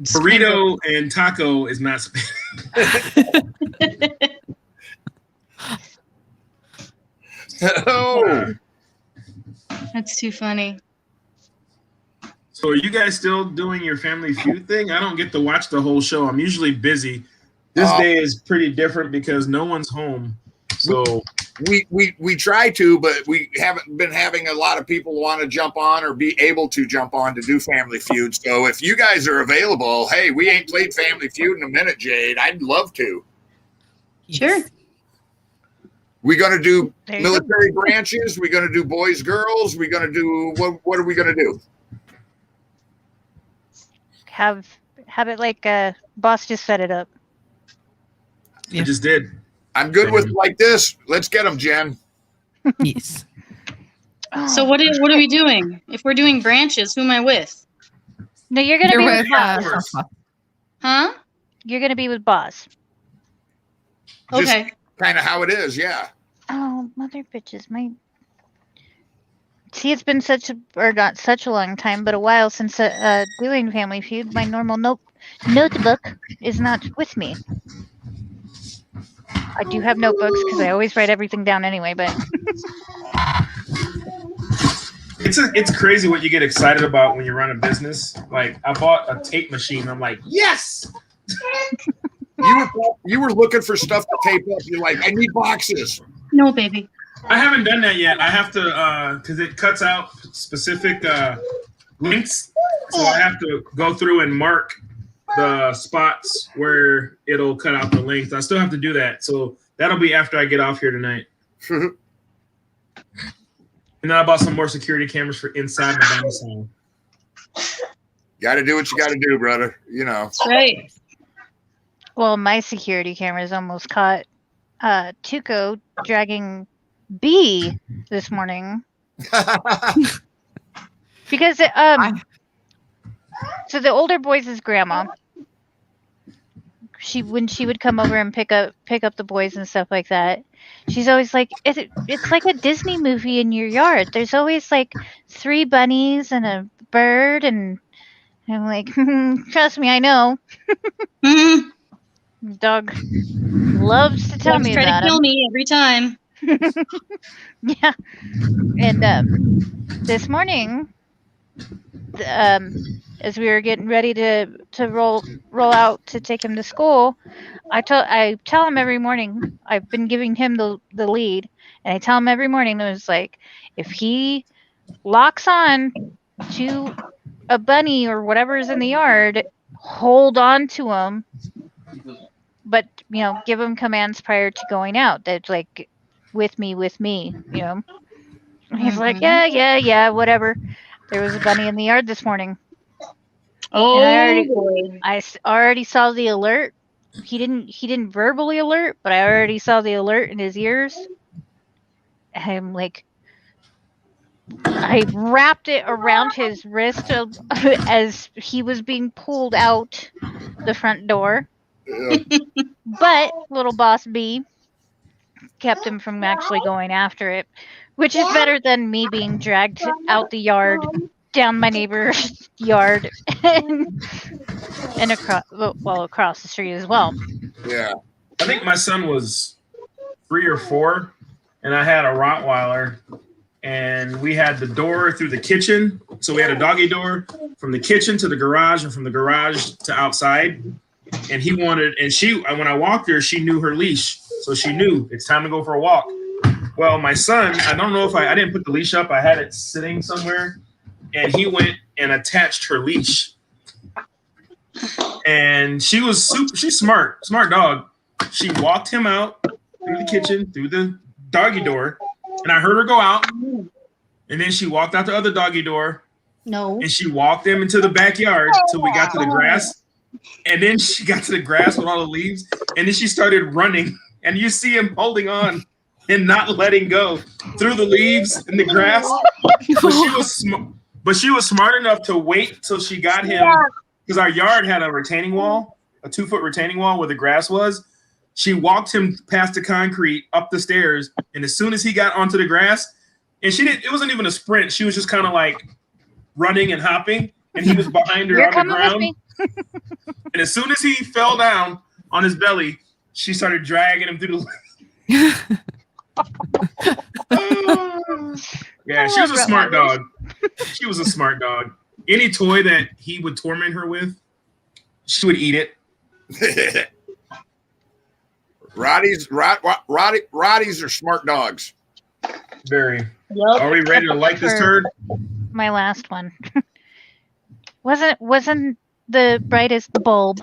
Burrito and taco is not Spanish. Oh, That's too funny. So are you guys still doing your Family Feud thing? I don't get to watch the whole show. I'm usually busy. This day is pretty different because no one's home. So we try to, but we haven't been having a lot of people want to jump on or be able to jump on to do Family Feud. So if you guys are available, hey, we ain't played Family Feud in a minute, Jade. I'd love to. Sure. We gonna do There you military branches? We gonna do boys, girls? We gonna do what are we gonna do? Have it like boss just set it up. I just did. I'm good with like this. Let's get them, Jen. Yes. So what are we doing? If we're doing branches, who am I with? No, you're gonna You're be with with boss. Huh? You're gonna be with boss. Just Okay. kind of how it is. Yeah. Oh, mother bitches, See, it's been not such a long time, but a while since doing Family Feud. My normal notebook is not with me. I do have notebooks because I always write everything down anyway, but It's crazy what you get excited about when you run a business. Like, I bought a tape machine. I'm like, yes. You were looking for stuff to tape up. You're like, I need boxes. No, baby. I haven't done that yet. I have to because it cuts out specific links, so I have to go through and mark the spots where it'll cut out the links. I still have to do that, so that'll be after I get off here tonight. And then I bought some more security cameras for inside my domicile. Got to do what you got to do, brother. You know. That's right. Well, my security cameras almost caught Tuco dragging B this morning because so the older boys' grandma, when she would come over and pick up the boys and stuff like that, she's always like, it's like a Disney movie in your yard. There's always like 3 bunnies and a bird, and I'm like, trust me, I know. Dog loves to tell me try about to kill me every time. Yeah. And this morning, as we were getting ready to roll out to take him to school, I tell him every morning. I've been giving him the lead, and I tell him every morning. It was like, if he locks on to a bunny or whatever is in the yard, hold on to him, but give him commands prior to going out. That's like, with me. He's like, yeah, whatever. There was a bunny in the yard this morning. Oh, and I already saw the alert. He didn't verbally alert, but I already saw the alert in his ears. I'm like, I wrapped it around his wrist as he was being pulled out the front door. Yeah. But little boss B kept him from actually going after it, which is better than me being dragged out the yard, down my neighbor's yard, and across the street as well. Yeah. I think my son was 3 or 4, and I had a Rottweiler, and we had the door through the kitchen. So we had a doggy door from the kitchen to the garage, and from the garage to outside. And when I walked her, she knew her leash. So she knew it's time to go for a walk. Well, my son, I don't know if I didn't put the leash up. I had it sitting somewhere, and he went and attached her leash. And she's smart dog. She walked him out through the kitchen, through the doggy door, and I heard her go out. And then she walked out the other doggy door. No. And she walked them into the backyard till we got to the grass. And then she got to the grass with all the leaves, and then she started running. And you see him holding on and not letting go through the leaves in the grass. But she was smart enough to wait till she got him, because our yard had a retaining wall, a 2-foot retaining wall where the grass was. She walked him past the concrete, up the stairs, and as soon as he got onto the grass, and it wasn't even a sprint. She was just kind of like running and hopping, and he was behind her on the ground. And as soon as he fell down on his belly, she started dragging him through the. Yeah, she was a smart dog. She was a smart dog. Any toy that he would torment her with, she would eat it. Rotties are smart dogs. Very. Yep. Are we ready to like this turd? My last one wasn't the brightest bulb,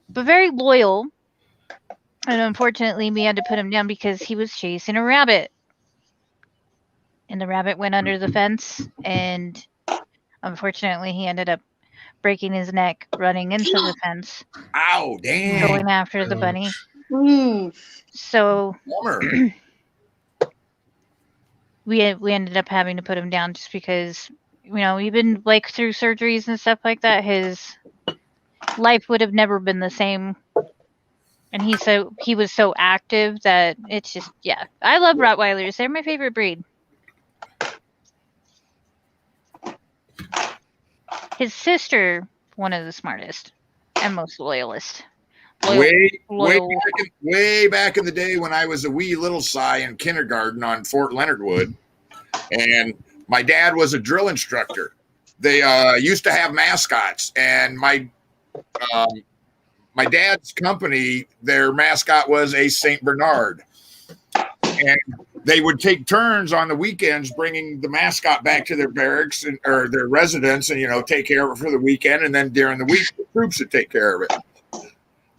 but very loyal. And unfortunately, we had to put him down because he was chasing a rabbit. And the rabbit went under the fence, and unfortunately, he ended up breaking his neck running into the fence. Ow, damn. Going after the bunny. So we ended up having to put him down just because, even like through surgeries and stuff like that, his life would have never been the same And he was so active that it's just, yeah. I love Rottweilers. They're my favorite breed. His sister, one of the smartest and most loyalist. Way back in the day when I was a wee little Cy in kindergarten on Fort Leonard Wood, and my dad was a drill instructor. They used to have mascots, and my dad's company, their mascot was a Saint Bernard, and they would take turns on the weekends bringing the mascot back to their barracks or their residence, and take care of it for the weekend, and then during the week the troops would take care of it.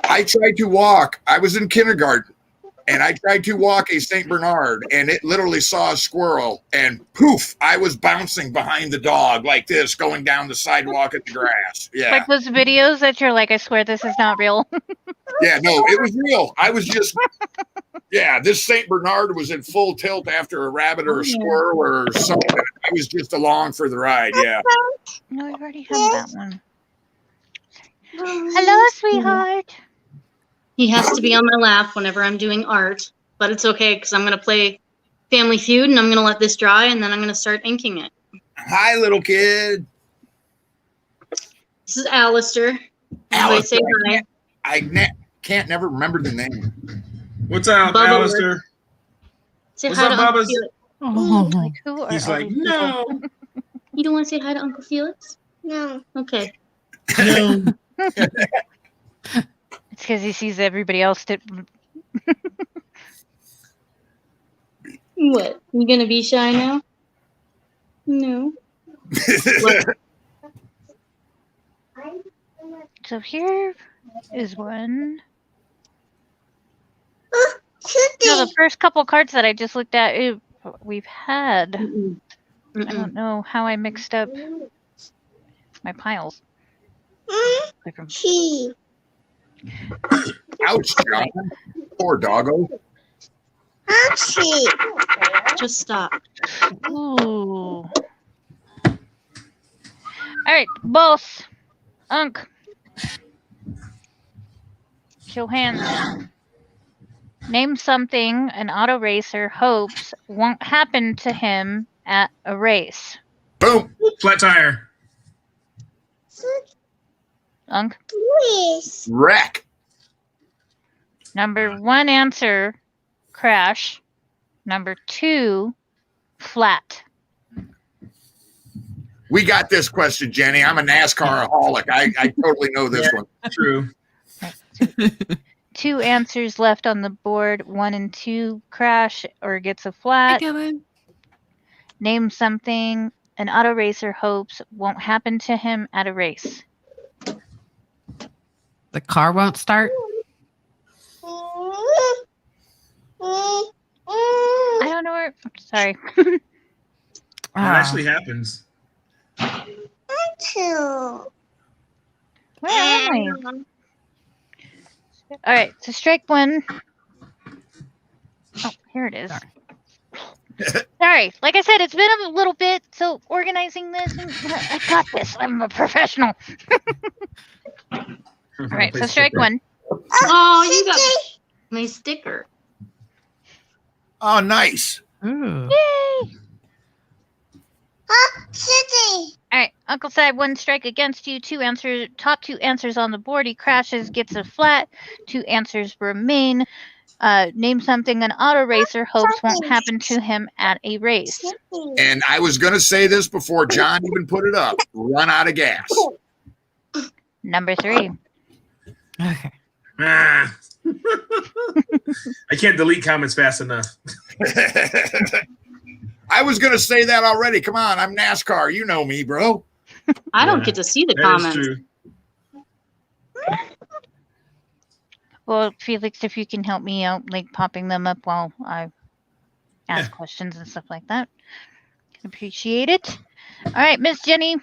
I tried to walk. I was in kindergarten, and I tried to walk a Saint Bernard, and it literally saw a squirrel, and poof, I was bouncing behind the dog like this, going down the sidewalk at the grass. Yeah. Like those videos that you're like, I swear this is not real. Yeah, no, it was real. I was just, this Saint Bernard was in full tilt after a rabbit or a squirrel or something. I was just along for the ride, yeah. No, I've already had that one. Hello, sweetheart. He has to be on my lap whenever I'm doing art, but it's okay because I'm going to play Family Feud and I'm going to let this dry and then I'm going to start inking it. Hi, little kid. This is Alistair. Say hi. I can't never remember the name. What's up, Bubba Alistair? Say What's hi up, to Uncle Bubba's? Felix. Like, who are He's all like, these people? no. You don't want to say hi to Uncle Felix? No. Okay. No. It's because he sees everybody else. What? You going to be shy now? No. So here is one. No, the first couple cards that I just looked at, we've had. I don't know how I mixed up my piles. Ouch, John. Poor doggo. Just stop. Ooh. All right, boss. Unc. Show hands. Name something an auto racer hopes won't happen to him at a race. Boom. Flat tire. Unc. Wreck. Number 1 answer, crash. Number 2, flat. We got this question, Jenny. I'm a NASCAR-aholic. I totally know this one. True. 2 answers left on the board. 1 and 2, crash or gets a flat. Name something an auto racer hopes won't happen to him at a race. The car won't start. I don't know where. Sorry. It actually happens. Where am I? All right, so strike 1. Oh, here it is. Sorry. Like I said, it's been a little bit, so organizing this, I got this. I'm a professional. All right, so strike 1. Oh, you got my sticker. Oh, nice. Ooh. Yay! All right, Uncle said 1 strike against you. 2 answers, top 2 answers on the board. He crashes, gets a flat. 2 answers remain. Name something an auto racer hopes won't happen to him at a race. And I was going to say this before John even put it up. Run out of gas. Number 3. Okay. Ah. I can't delete comments fast enough. I was going to say that already. Come on. I'm NASCAR. You know me, bro. I don't get to see the comments. True. Well, Felix, if you can help me out, like popping them up while I ask questions and stuff like that. Appreciate it. All right, Miss Jenny.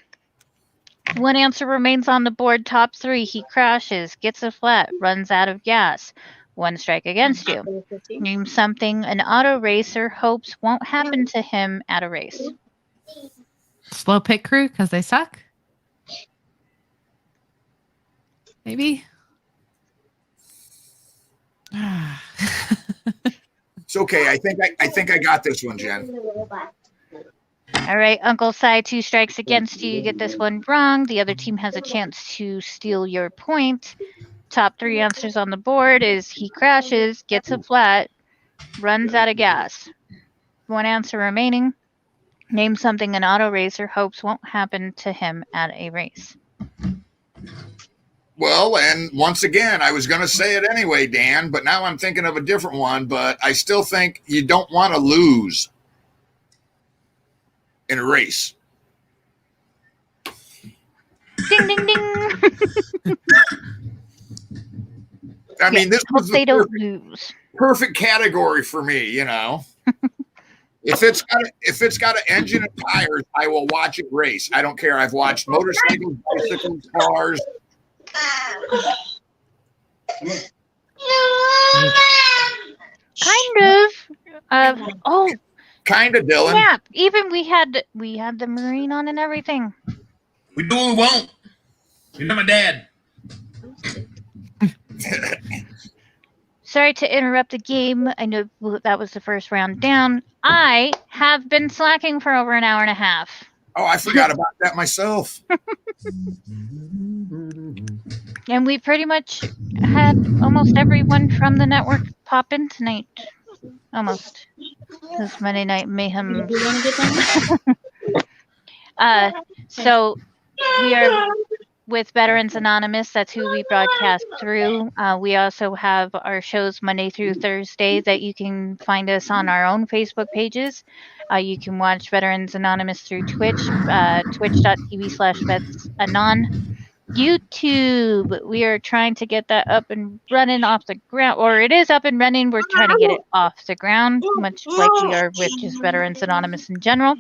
1 answer remains on the board. Top 3. He crashes, gets a flat, runs out of gas. 1 strike against you. Name something an auto racer hopes won't happen to him at a race. Slow pit crew because they suck. Maybe. It's okay. I think I got this one, Jen. All right, Uncle Si, 2 strikes against you. You get this one wrong. The other team has a chance to steal your point. Top 3 answers on the board is he crashes, gets a flat, runs out of gas. 1 answer remaining. Name something an auto racer hopes won't happen to him at a race. Well, and once again, I was going to say it anyway, Dan, but now I'm thinking of a different one. But I still think you don't want to lose in a race. Ding, ding, ding. I mean, this was they don't lose. Perfect category for me, you know. If it's got an engine and tires, I will watch it race. I don't care. I've watched motorcycles, bicycles, cars. Kind of. Kind of, Dylan. Yeah. Even we had the Marine on and everything. We do what we want. You're not my dad. Sorry to interrupt the game. I know that was the first round down. I have been slacking for over an hour and a half. Oh, I forgot about that myself. And we pretty much had almost everyone from the network pop in tonight. Almost. This Monday Night Mayhem. So we are with Veterans Anonymous. That's who we broadcast through. We also have our shows Monday through Thursday that you can find us on our own Facebook pages. You can watch Veterans Anonymous through Twitch, twitch.tv/vetsanon. YouTube, we are trying to get that up and running off the ground, or it is up and running. We're trying to get it off the ground, much like we are with just Veterans Anonymous in general.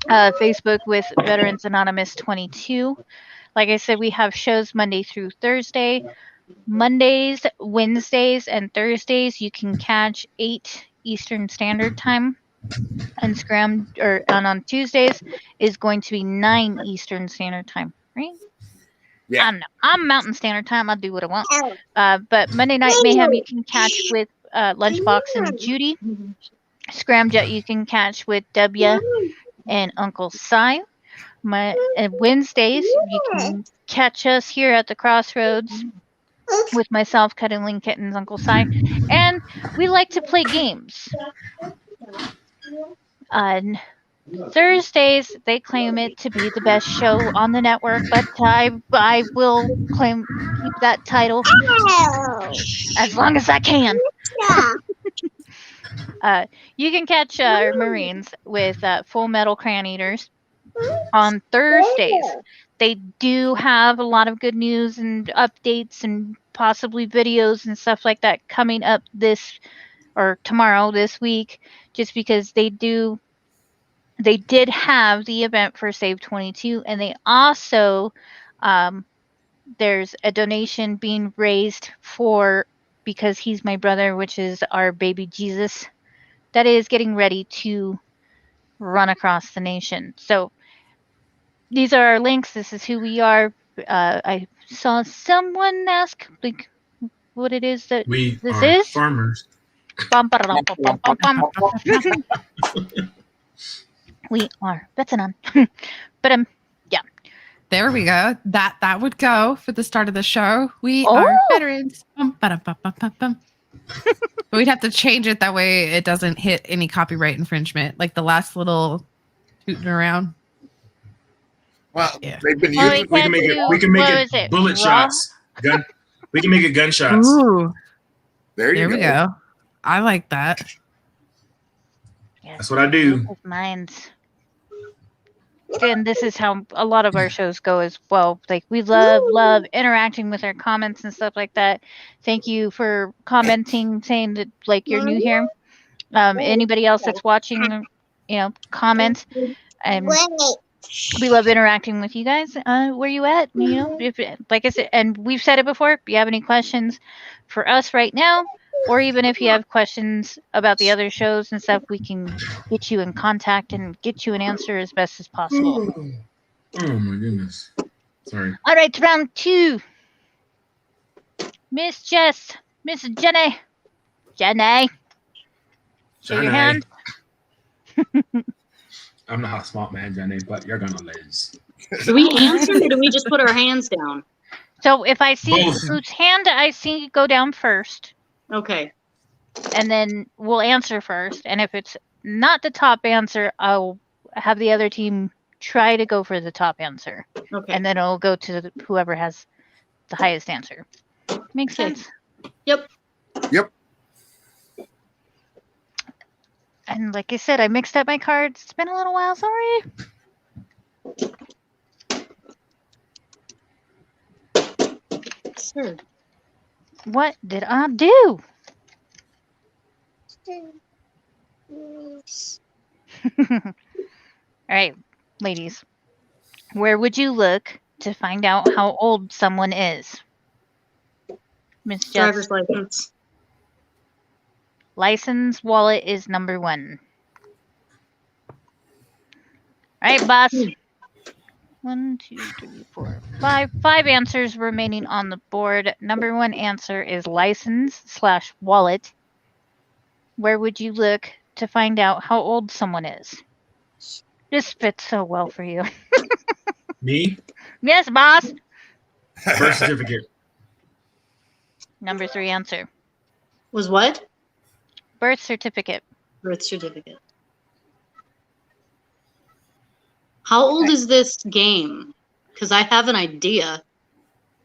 Facebook with Veterans Anonymous 22. Like I said, we have shows Monday through Thursday. Mondays, Wednesdays, and Thursdays you can catch 8 Eastern Standard Time. And on Tuesdays is going to be 9 Eastern Standard Time, right? Yeah. I'm Mountain Standard Time. I'll do what I want. But Monday Night Mayhem you can catch with Lunchbox and Judy. Scramjet you can catch with W and Uncle Si. Wednesdays you can catch us here at the Crossroads with myself, Cuddling Kittens, Uncle Si. And we like to play games. On Thursdays, they claim it to be the best show on the network, but I will keep that title as long as I can. You can catch our Marines with Full Metal Crayon Eaters on Thursdays. They do have a lot of good news and updates and possibly videos and stuff like that coming up this week, just because they did have the event for Save 22, and they also there's a donation being raised because he's my brother, which is our baby Jesus, that is getting ready to run across the nation. So these are our links. This is who we are. I saw someone ask what it is that we this are is. Farmers. We are Vetsanon. But yeah. There we go. That would go for the start of the show. We are veterans. We'd have to change it that way it doesn't hit any copyright infringement, like the last little tooting around. Well, yeah. They've been using. We can make it bullet shots. We can make it gunshots. Ooh. There we go. I like that. Yes, that's what I do. Minds. And this is how a lot of our shows go as well. Like, we love interacting with our comments and stuff like that. Thank you for commenting, saying that you're new here. Anybody else that's watching, comment. And we love interacting with you guys. Where you at? If, like I said, and we've said it before, if you have any questions for us right now, or even if you have questions about the other shows and stuff, we can get you in contact and get you an answer as best as possible. Oh my goodness. Sorry. All right, round 2. Miss Jess, Miss Jenny. Show your hand. I'm not a smart man, Jenny, but you're gonna lose. Do we answer or do we just put our hands down? So if I see Both. whose hand I see go down first, Okay. and then we'll answer first. And if it's not the top answer, I'll have the other team try to go for the top answer. Okay. And then it'll go to whoever has the highest answer. Makes sense? Yep. Yep. And like I said, I mixed up my cards. It's been a little while, sorry. Sure. What did I do? All right, ladies. Where would you look to find out how old someone is? Miss Jess. Driver's license. License wallet is number 1. All right, boss. 1, 2, 3, 4, 5. 5 answers remaining on the board. Number 1 answer is license/wallet. Where would you look to find out how old someone is? This fits so well for you. Me? Yes, boss. Birth certificate. Number 3 answer. Was what? Birth certificate. Birth certificate. How old is this game? Because I have an idea.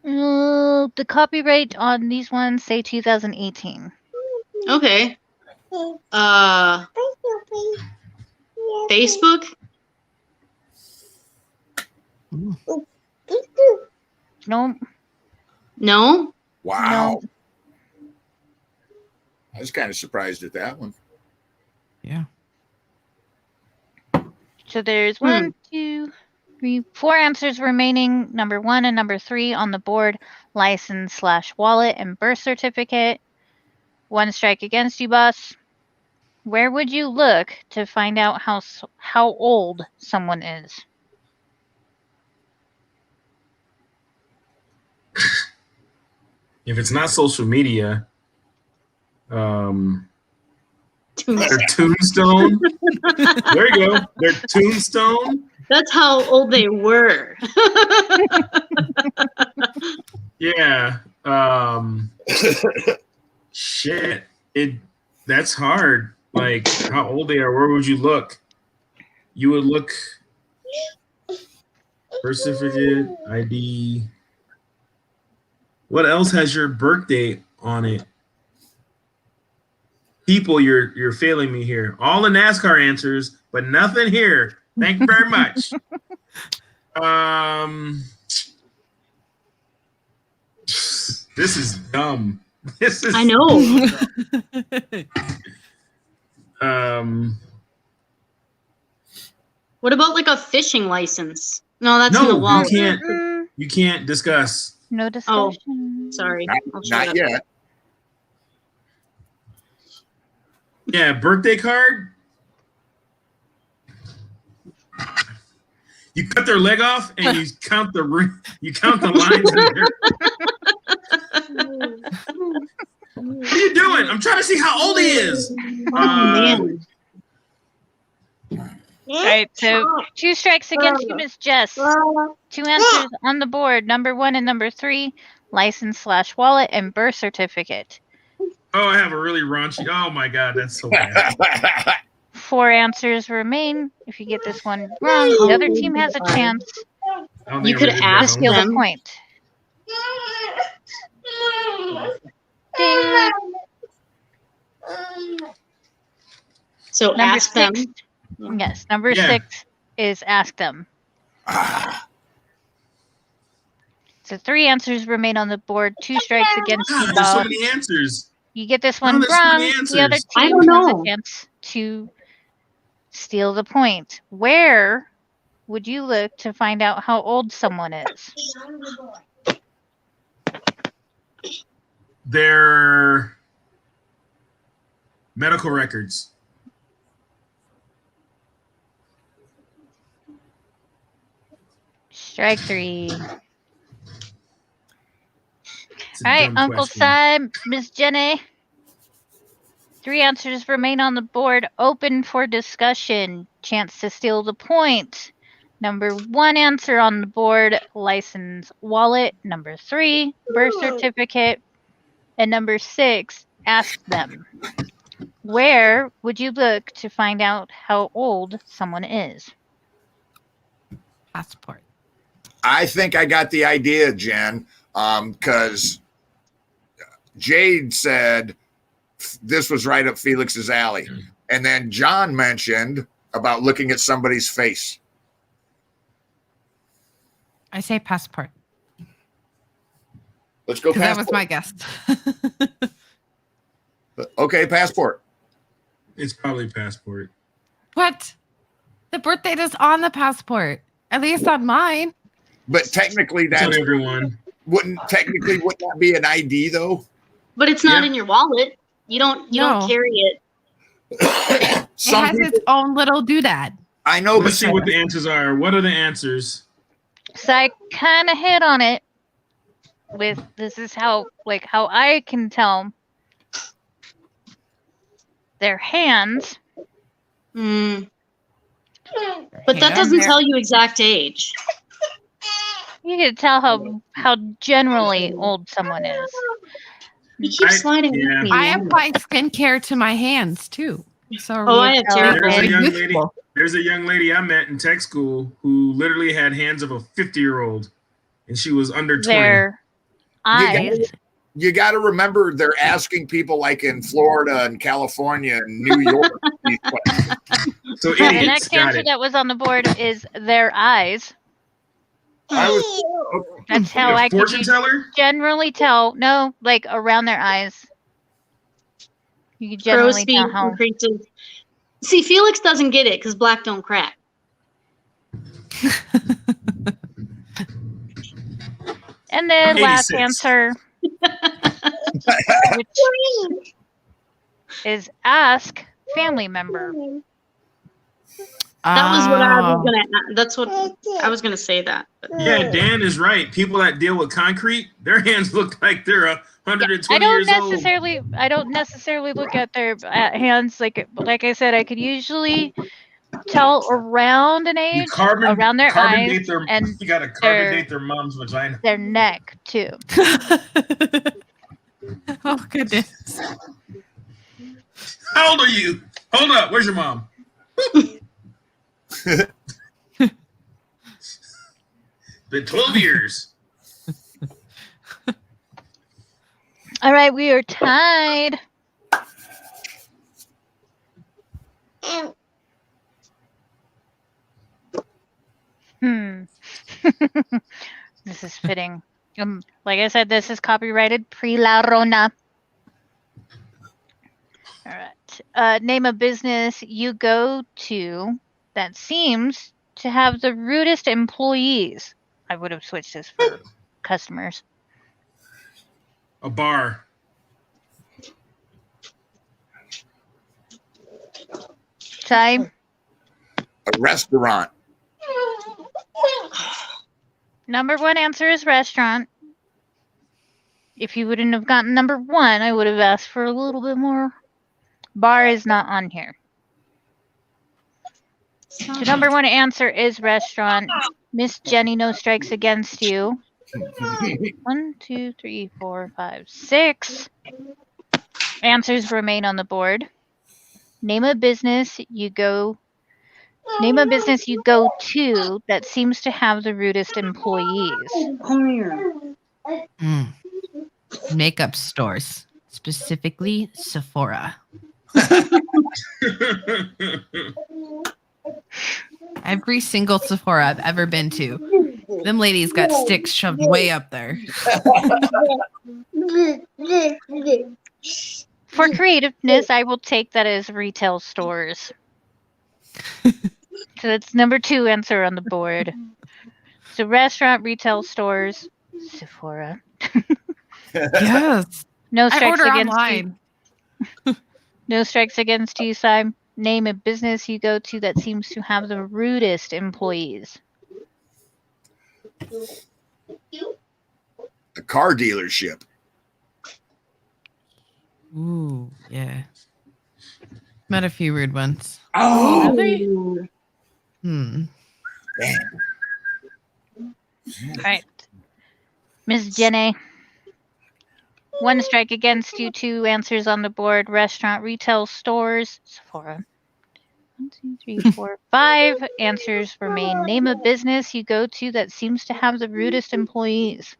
The copyright on these ones say 2018. Okay. Facebook? No. No? Wow. I was kind of surprised at that one. Yeah. So there's 1, 2, 3, 4 answers remaining. Number 1 and number 3 on the board. License/wallet and birth certificate. 1 strike against you, boss. Where would you look to find out how old someone is? If it's not social media, their tombstone. There you go. Their tombstone. That's how old they were. Yeah. Shit. That's hard. Like how old they are. Where would you look? You would look birth certificate, ID. What else has your birth date on it? People, you're failing me here. All the NASCAR answers, but nothing here. Thank you very much. This is dumb. This is. I know. What about like a fishing license? No, that's in the No, wallet. you can't. You can't discuss. No discussion. Sorry. I'll shut Not up. yet. Yeah, birthday card. You cut their leg off and you count the lines in there. What are you doing? I'm trying to see how old he is. Man. All right, so 2 strikes against you, Miss Jess. 2 answers on the board. Number 1 and number 3, license/wallet and birth certificate. Oh, I have a really raunchy. Oh my god, that's so bad. 4 answers remain. If you get this one wrong, the other team has a chance I don't You think could I'm ready to ask go. to steal them. the point. Ding. So Number ask them. 6. Yes, number Yeah. 6 is ask them. So 3 answers remain on the board. 2 strikes against you, God, there's so Bob. many answers. You get this How one there's so wrong, many the other answers? I team don't has know. a chance to steal the point. Where would you look to find out how old someone is? Their medical records. Strike 3. It's a All right, dumb Uncle question. Cy, Miss Jenny. 3 answers remain on the board, open for discussion. Chance to steal the point. Number 1 answer on the board, license wallet. Number 3, birth certificate. And number 6, ask them. Where would you look to find out how old someone is? Passport. I think I got the idea, Jen, because Jade said this was right up Felix's alley. And then John mentioned about looking at somebody's face. I say passport. Let's go passport. That was my guess. Okay, passport. It's probably passport. What? The birth date is on the passport. At least on mine. But technically, It's on that everyone. wouldn't that be an ID though? But it's not in your wallet. You don't carry it. It has its own little doodad. I know, Let's see what the answers are. What are the answers? So I kind of hit on it with this is how I can tell their hands. But that doesn't tell you exact age. You can tell how generally old someone is. You keep sliding with me. I apply skincare to my hands too. So I have terrible. There's a young lady I met in tech school who literally had hands of a 50-year-old, and she was under 20. Their eyes. You got to remember, they're asking people like in Florida and California and New York. So the next answer that was on the board is their eyes. That's how I could generally tell. No, like around their eyes. You can generally tell how. See, Felix doesn't get it because black don't crack. And then last answer, which is ask family member. That was what I was gonna. That's what I was gonna say. That. Yeah, Dan is right. People that deal with concrete, their hands look like they're 120 years old. I don't necessarily look at their hands like I said. I could usually tell around an age, around their eyes, and you got to carbon date their mom's vagina. Their neck too. Oh goodness! How old are you? Hold up. Where's your mom? Been 12 years. All right, we are tied. This is fitting. Like I said, this is copyrighted pre-La Rona. All right. Name a business you go to that seems to have the rudest employees. I would have switched this for customers. A bar. Time. A restaurant. Number 1 answer is restaurant. If you wouldn't have gotten number 1, I would have asked for a little bit more. Bar is not on here. So number 1 answer is restaurant. Miss Jenny, no strikes against you. 1, 2, 3, 4, 5, 6. Answers remain on the board. Name a business you go to that seems to have the rudest employees. Makeup stores, specifically Sephora. Every single Sephora I've ever been to, them ladies got sticks shoved way up there. For creativeness, I will take that as retail stores. So that's number 2 answer on the board. So restaurant, retail stores, Sephora. Yes. No strikes against online. you. No strikes against you, Simon. Name a business you go to that seems to have the rudest employees. A car dealership. Ooh, yeah. Met a few rude ones. Oh, Really? damn. All right. Ms. Jenny. 1 strike against you, 2 answers on the board. Restaurant, retail, stores, Sephora. 1, 2, 3, 4, 5 answers remain. Name a business you go to that seems to have the rudest employees.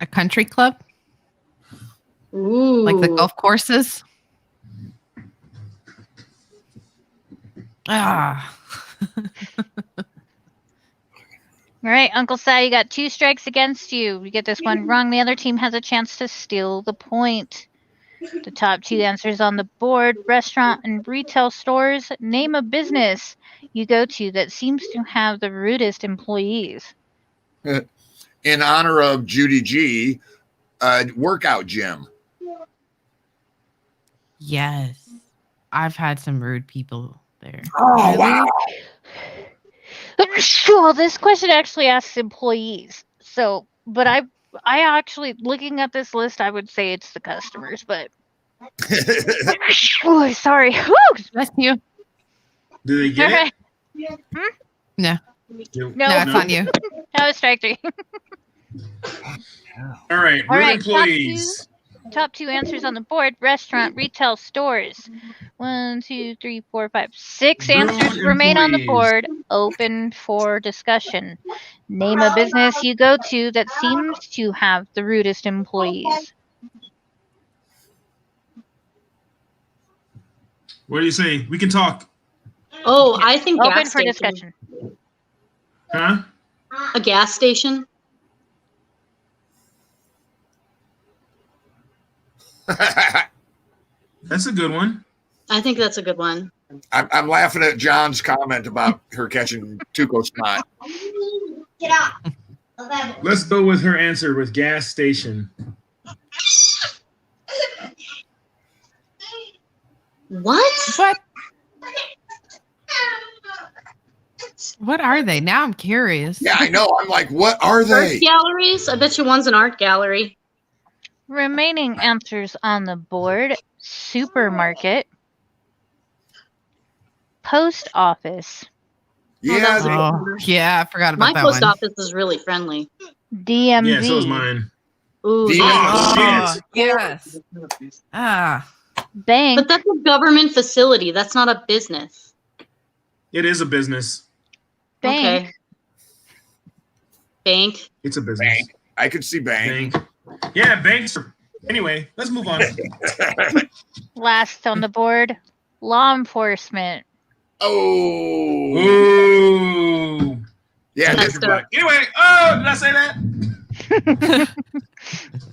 A country club? Ooh. Like the golf courses? Ah. All right, Uncle Si, you got 2 strikes against you. You get this one wrong, the other team has a chance to steal the point. The top 2 answers on the board: restaurant and retail stores. Name a business you go to that seems to have the rudest employees. In honor of Judy G, workout gym. Yes. I've had some rude people there. Oh, wow. Well, this question actually asks employees. So, but I actually, looking at this list, I would say it's the customers, but. Oh, sorry. Woo! Bless you. Do they get All it? right. No. No, it's on you. That was strike 3. All right. All Rude right, employees. Top 2 answers on the board: restaurant, retail, stores. 1, 2, 3, 4, 5, 6 Rude answers remain on the employees. board, open for discussion. Name a business you go to that seems to have the rudest employees. What do you say? We can talk. Oh, I think Open gas for station. discussion. Huh? A gas station. That's a good one. I think that's a good one. I'm laughing at John's comment about her catching Tuco snot. Get out. Let's go with her answer with gas station. What? What are they? Now I'm curious. Yeah, I know. I'm like, what are they? Art galleries? I bet you one's an art gallery. Remaining answers on the board: supermarket, post office, Yeah, Oh, yeah, I forgot about My that post one. office is really friendly. DMV. Yeah, so is mine. Ooh, DMV. Oh, shit. Yes. Ah. bank, but that's a government facility. That's not a business. It is a business. bank, Okay. Bank. It's a business. bank. I could see bank. Bank. Yeah, banks. Anyway, let's move on. last on the board: law enforcement. Oh, Ooh. yeah. That's This, Anyway, oh, did I say that?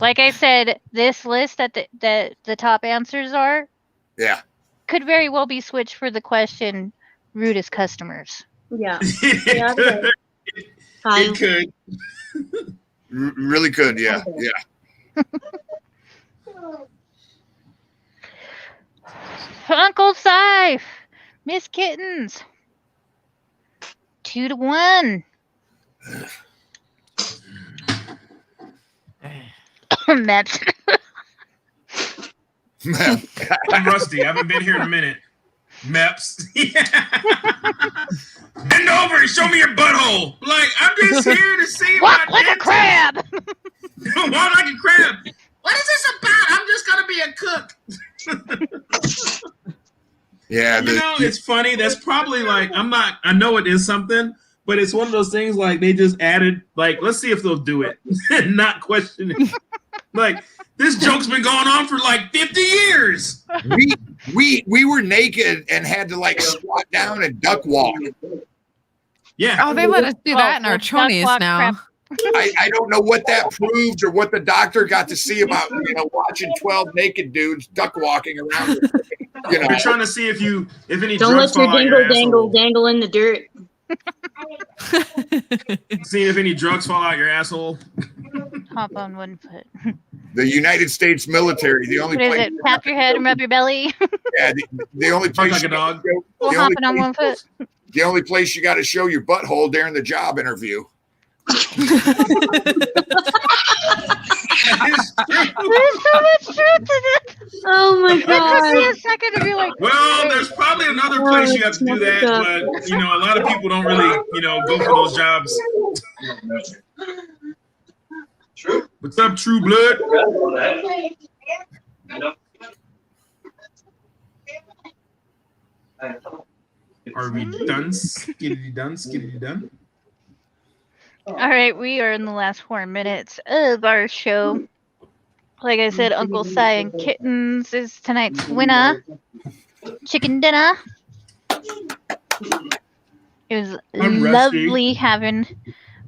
Like I said, this list that the top answers are yeah. could very well be switched for the question rudest customers. Yeah. it could. Fine. It could. Really could. Yeah, Okay. yeah. Uncle Sife, Miss Kittens. 2-1. That's I'm rusty. I haven't been here in a minute. Meps. Bend over and show me your butthole. Like, I'm just here to see walk my like a dentist. crab. Walk like a crab. What is this about? I'm just gonna be a cook. Yeah. You know, it's funny. That's probably like, I know it is something, but it's one of those things like they just added, like, let's see if they'll do it and not question it. Like, this joke's been going on for like 50 years. we were naked and had to like squat down and duck walk. Yeah. Oh, they let us do that in our duck chonies walk now. crap. I don't know what that proved or what the doctor got to see about watching 12 naked dudes duck walking around. They're trying to see if any Don't drugs let your fall out dingle your dangle asshole. dangle in the dirt. Seeing if any drugs fall out your asshole. Hop on one foot. The United States military, the only What is place, it? Tap your head and rub your belly. yeah, the only Bark place like a dog. We'll the hop only it on one foot. the only place you got to show your butthole during the job interview. That is There's so much truth to that. Oh my It took me god. a second to be like, Well, wait. there's probably another place you have to do that, but a lot of people don't really, go for those jobs. What's up, True Blood? Are we done? Skiddity done? Skiddity done? All right, we are in the last 4 minutes of our show. Like I said, Uncle Si and Kittens is tonight's winner. Chicken dinner. It was I'm lovely rusty. having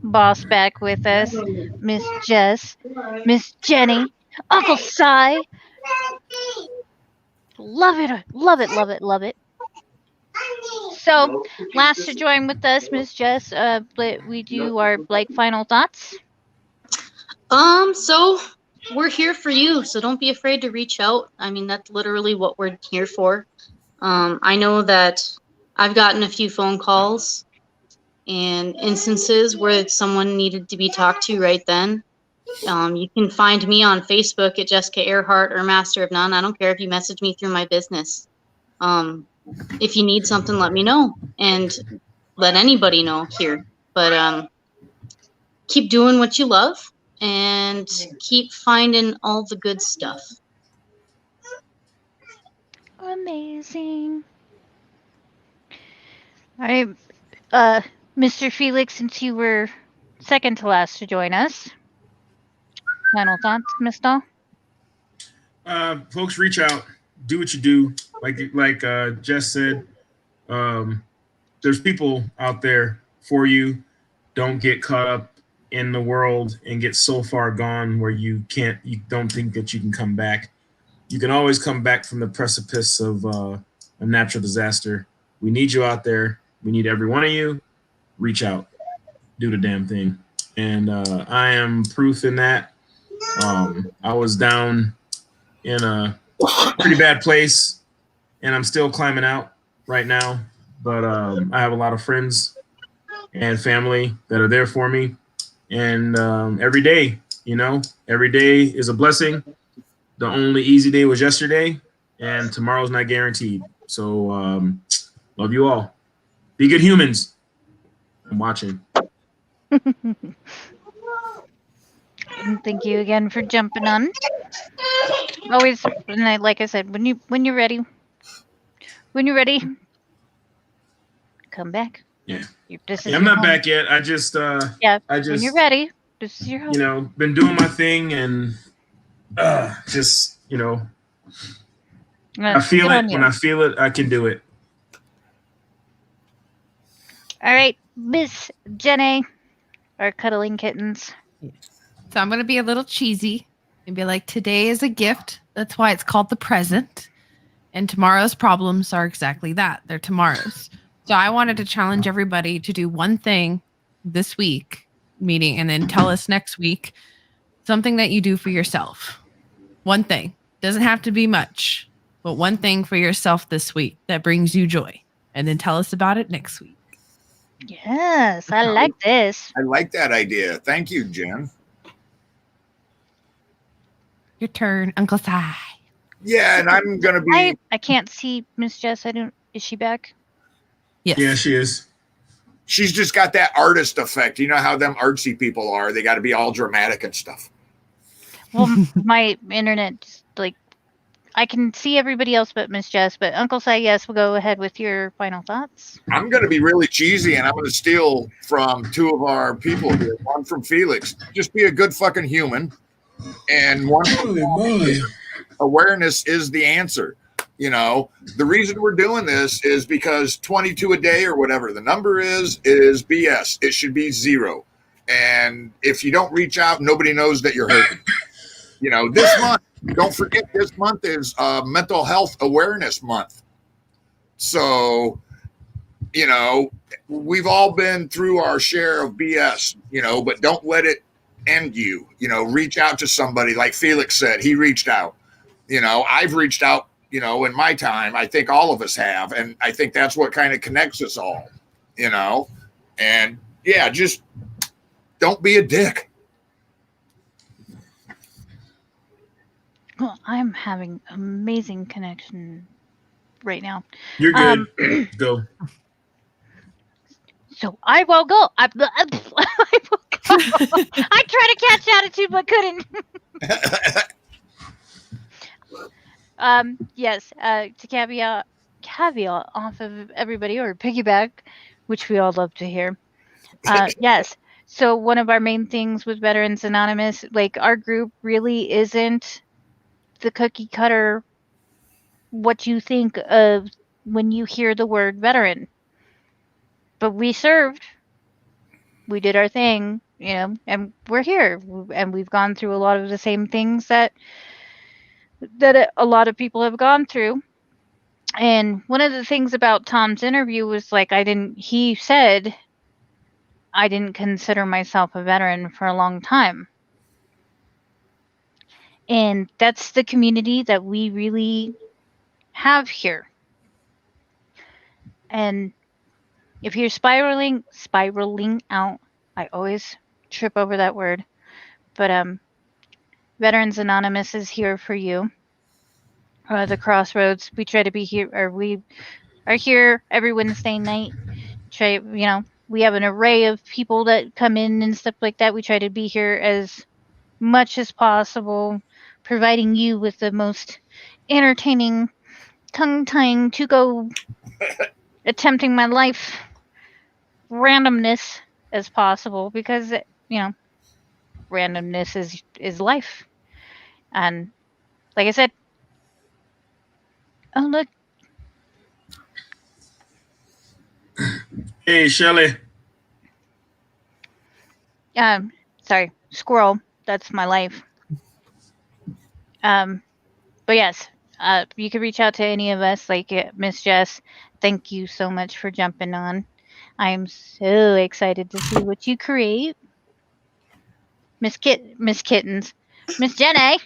Boss back with us. Miss Jess, Miss Jenny, Uncle Si. Love it, love it, love it, love it. So, last to join with us, Miss Jess, we do our final thoughts. So we're here for you, so don't be afraid to reach out. I mean, that's literally what we're here for. I know that I've gotten a few phone calls and instances where someone needed to be talked to right then. You can find me on Facebook at Jessica Earhart or Master of None. I don't care if you message me through my business. If you need something, let me know, and let anybody know here. But keep doing what you love and keep finding all the good stuff. Amazing. All right, Mr. Felix, since you were second to last to join us, final thoughts, Miss Dahl? Folks, reach out. Do what you do. Like Jess said, there's people out there for you. Don't get caught up in the world and get so far gone where you don't think that you can come back. You can always come back from the precipice of a natural disaster. We need you out there. We need every one of you. Reach out. Do the damn thing. And I am proof in that. I was down in a pretty bad place, and I'm still climbing out right now. But I have a lot of friends and family that are there for me. And every day is a blessing. The only easy day was yesterday, and tomorrow's not guaranteed. So love you all. Be good humans. I'm watching. And thank you again for jumping on. Always, like I said, when you're ready, come back. Yeah. I'm not home. back yet. I just when you're ready, this is your home. Been doing my thing, and just I feel it. When I feel it, I can do it. All right, Miss Jenny, our cuddling kittens. So I'm going to be a little cheesy and be like, today is a gift. That's why it's called the present. And tomorrow's problems are exactly that. They're tomorrow's. So I wanted to challenge everybody to do one thing this week, meeting, and then tell us next week something that you do for yourself. One thing. Doesn't have to be much, but one thing for yourself this week that brings you joy. And then tell us about it next week. Yes, I like this. I like that idea. Thank you, Jen. Your turn, Uncle Si. Yeah, and I'm gonna be. I can't see Miss Jess. Is she back? Yes. Yeah, she is. She's just got that artist effect. You know how them artsy people are. They got to be all dramatic and stuff. Well, my internet just I can see everybody else but Miss Jess. But Uncle Si, yes, we'll go ahead with your final thoughts. I'm going to be really cheesy, and I'm going to steal from two of our people here. One from Felix. Just be a good fucking human. And one from awareness is the answer. The reason we're doing this is because 22 a day or whatever the number is BS. It should be 0. And if you don't reach out, nobody knows that you're hurting. This month, don't forget, this month is Mental Health Awareness Month. So, we've all been through our share of BS, but don't let it end you. Reach out to somebody. Like Felix said, he reached out. I've reached out, in my time. I think all of us have. And I think that's what kind of connects us all, And, yeah, just don't be a dick. I'm having amazing connection right now. You're good. Go. So I will go. I will go. I tried to catch attitude but couldn't. Yes. To caveat off of everybody or piggyback, which we all love to hear. Yes. So one of our main things with Veterans Anonymous, like our group really isn't the cookie cutter what you think of when you hear the word veteran. But we served, we did our thing, and we're here, and we've gone through a lot of the same things that a lot of people have gone through. And one of the things about Tom's interview was like he said I didn't consider myself a veteran for a long time. And that's the community that we really have here. And if you're spiraling out, I always trip over that word. But Veterans Anonymous is here for you. The Crossroads, we try to be here, or we are here every Wednesday night. We have an array of people that come in and stuff like that. We try to be here as much as possible, providing you with the most entertaining, tongue-tying, to-go, attempting my life randomness as possible, because randomness is life. And like I said, oh look, Hey, Shelly. sorry, squirrel. That's my life. But yes, you could reach out to any of us, like Miss Jess. Thank you so much for jumping on. I'm so excited to see what you create. Miss Kittens. Miss Jenny.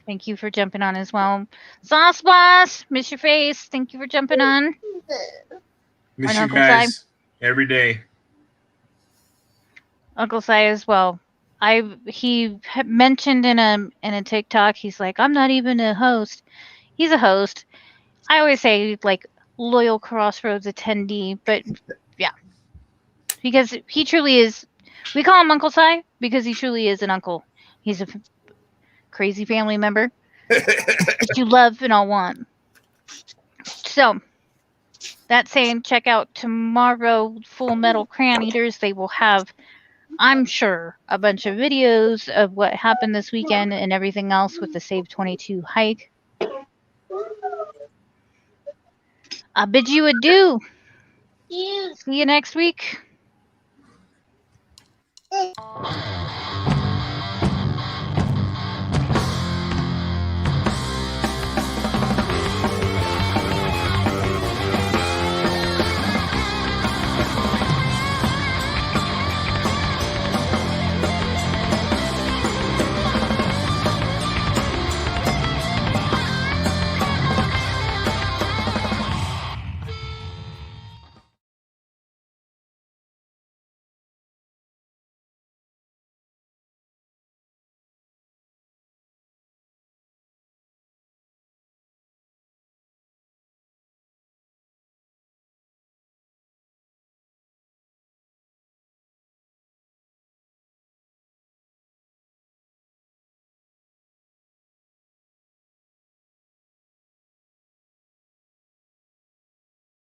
Thank you for jumping on as well. Sauce Boss, miss your face. Thank you for jumping on. Miss you guys every day. Uncle Si as well. He mentioned in a TikTok, he's like, I'm not even a host. He's a host. I always say like loyal Crossroads attendee, but yeah, because he truly is. We call him Uncle Si because he truly is an uncle. He's a crazy family member that you love and all want. So, that saying, check out tomorrow Full Metal Crayon Eaters. They will have, I'm sure, a bunch of videos of what happened this weekend and everything else with the Save 22 hike. I bid you adieu. See you next week.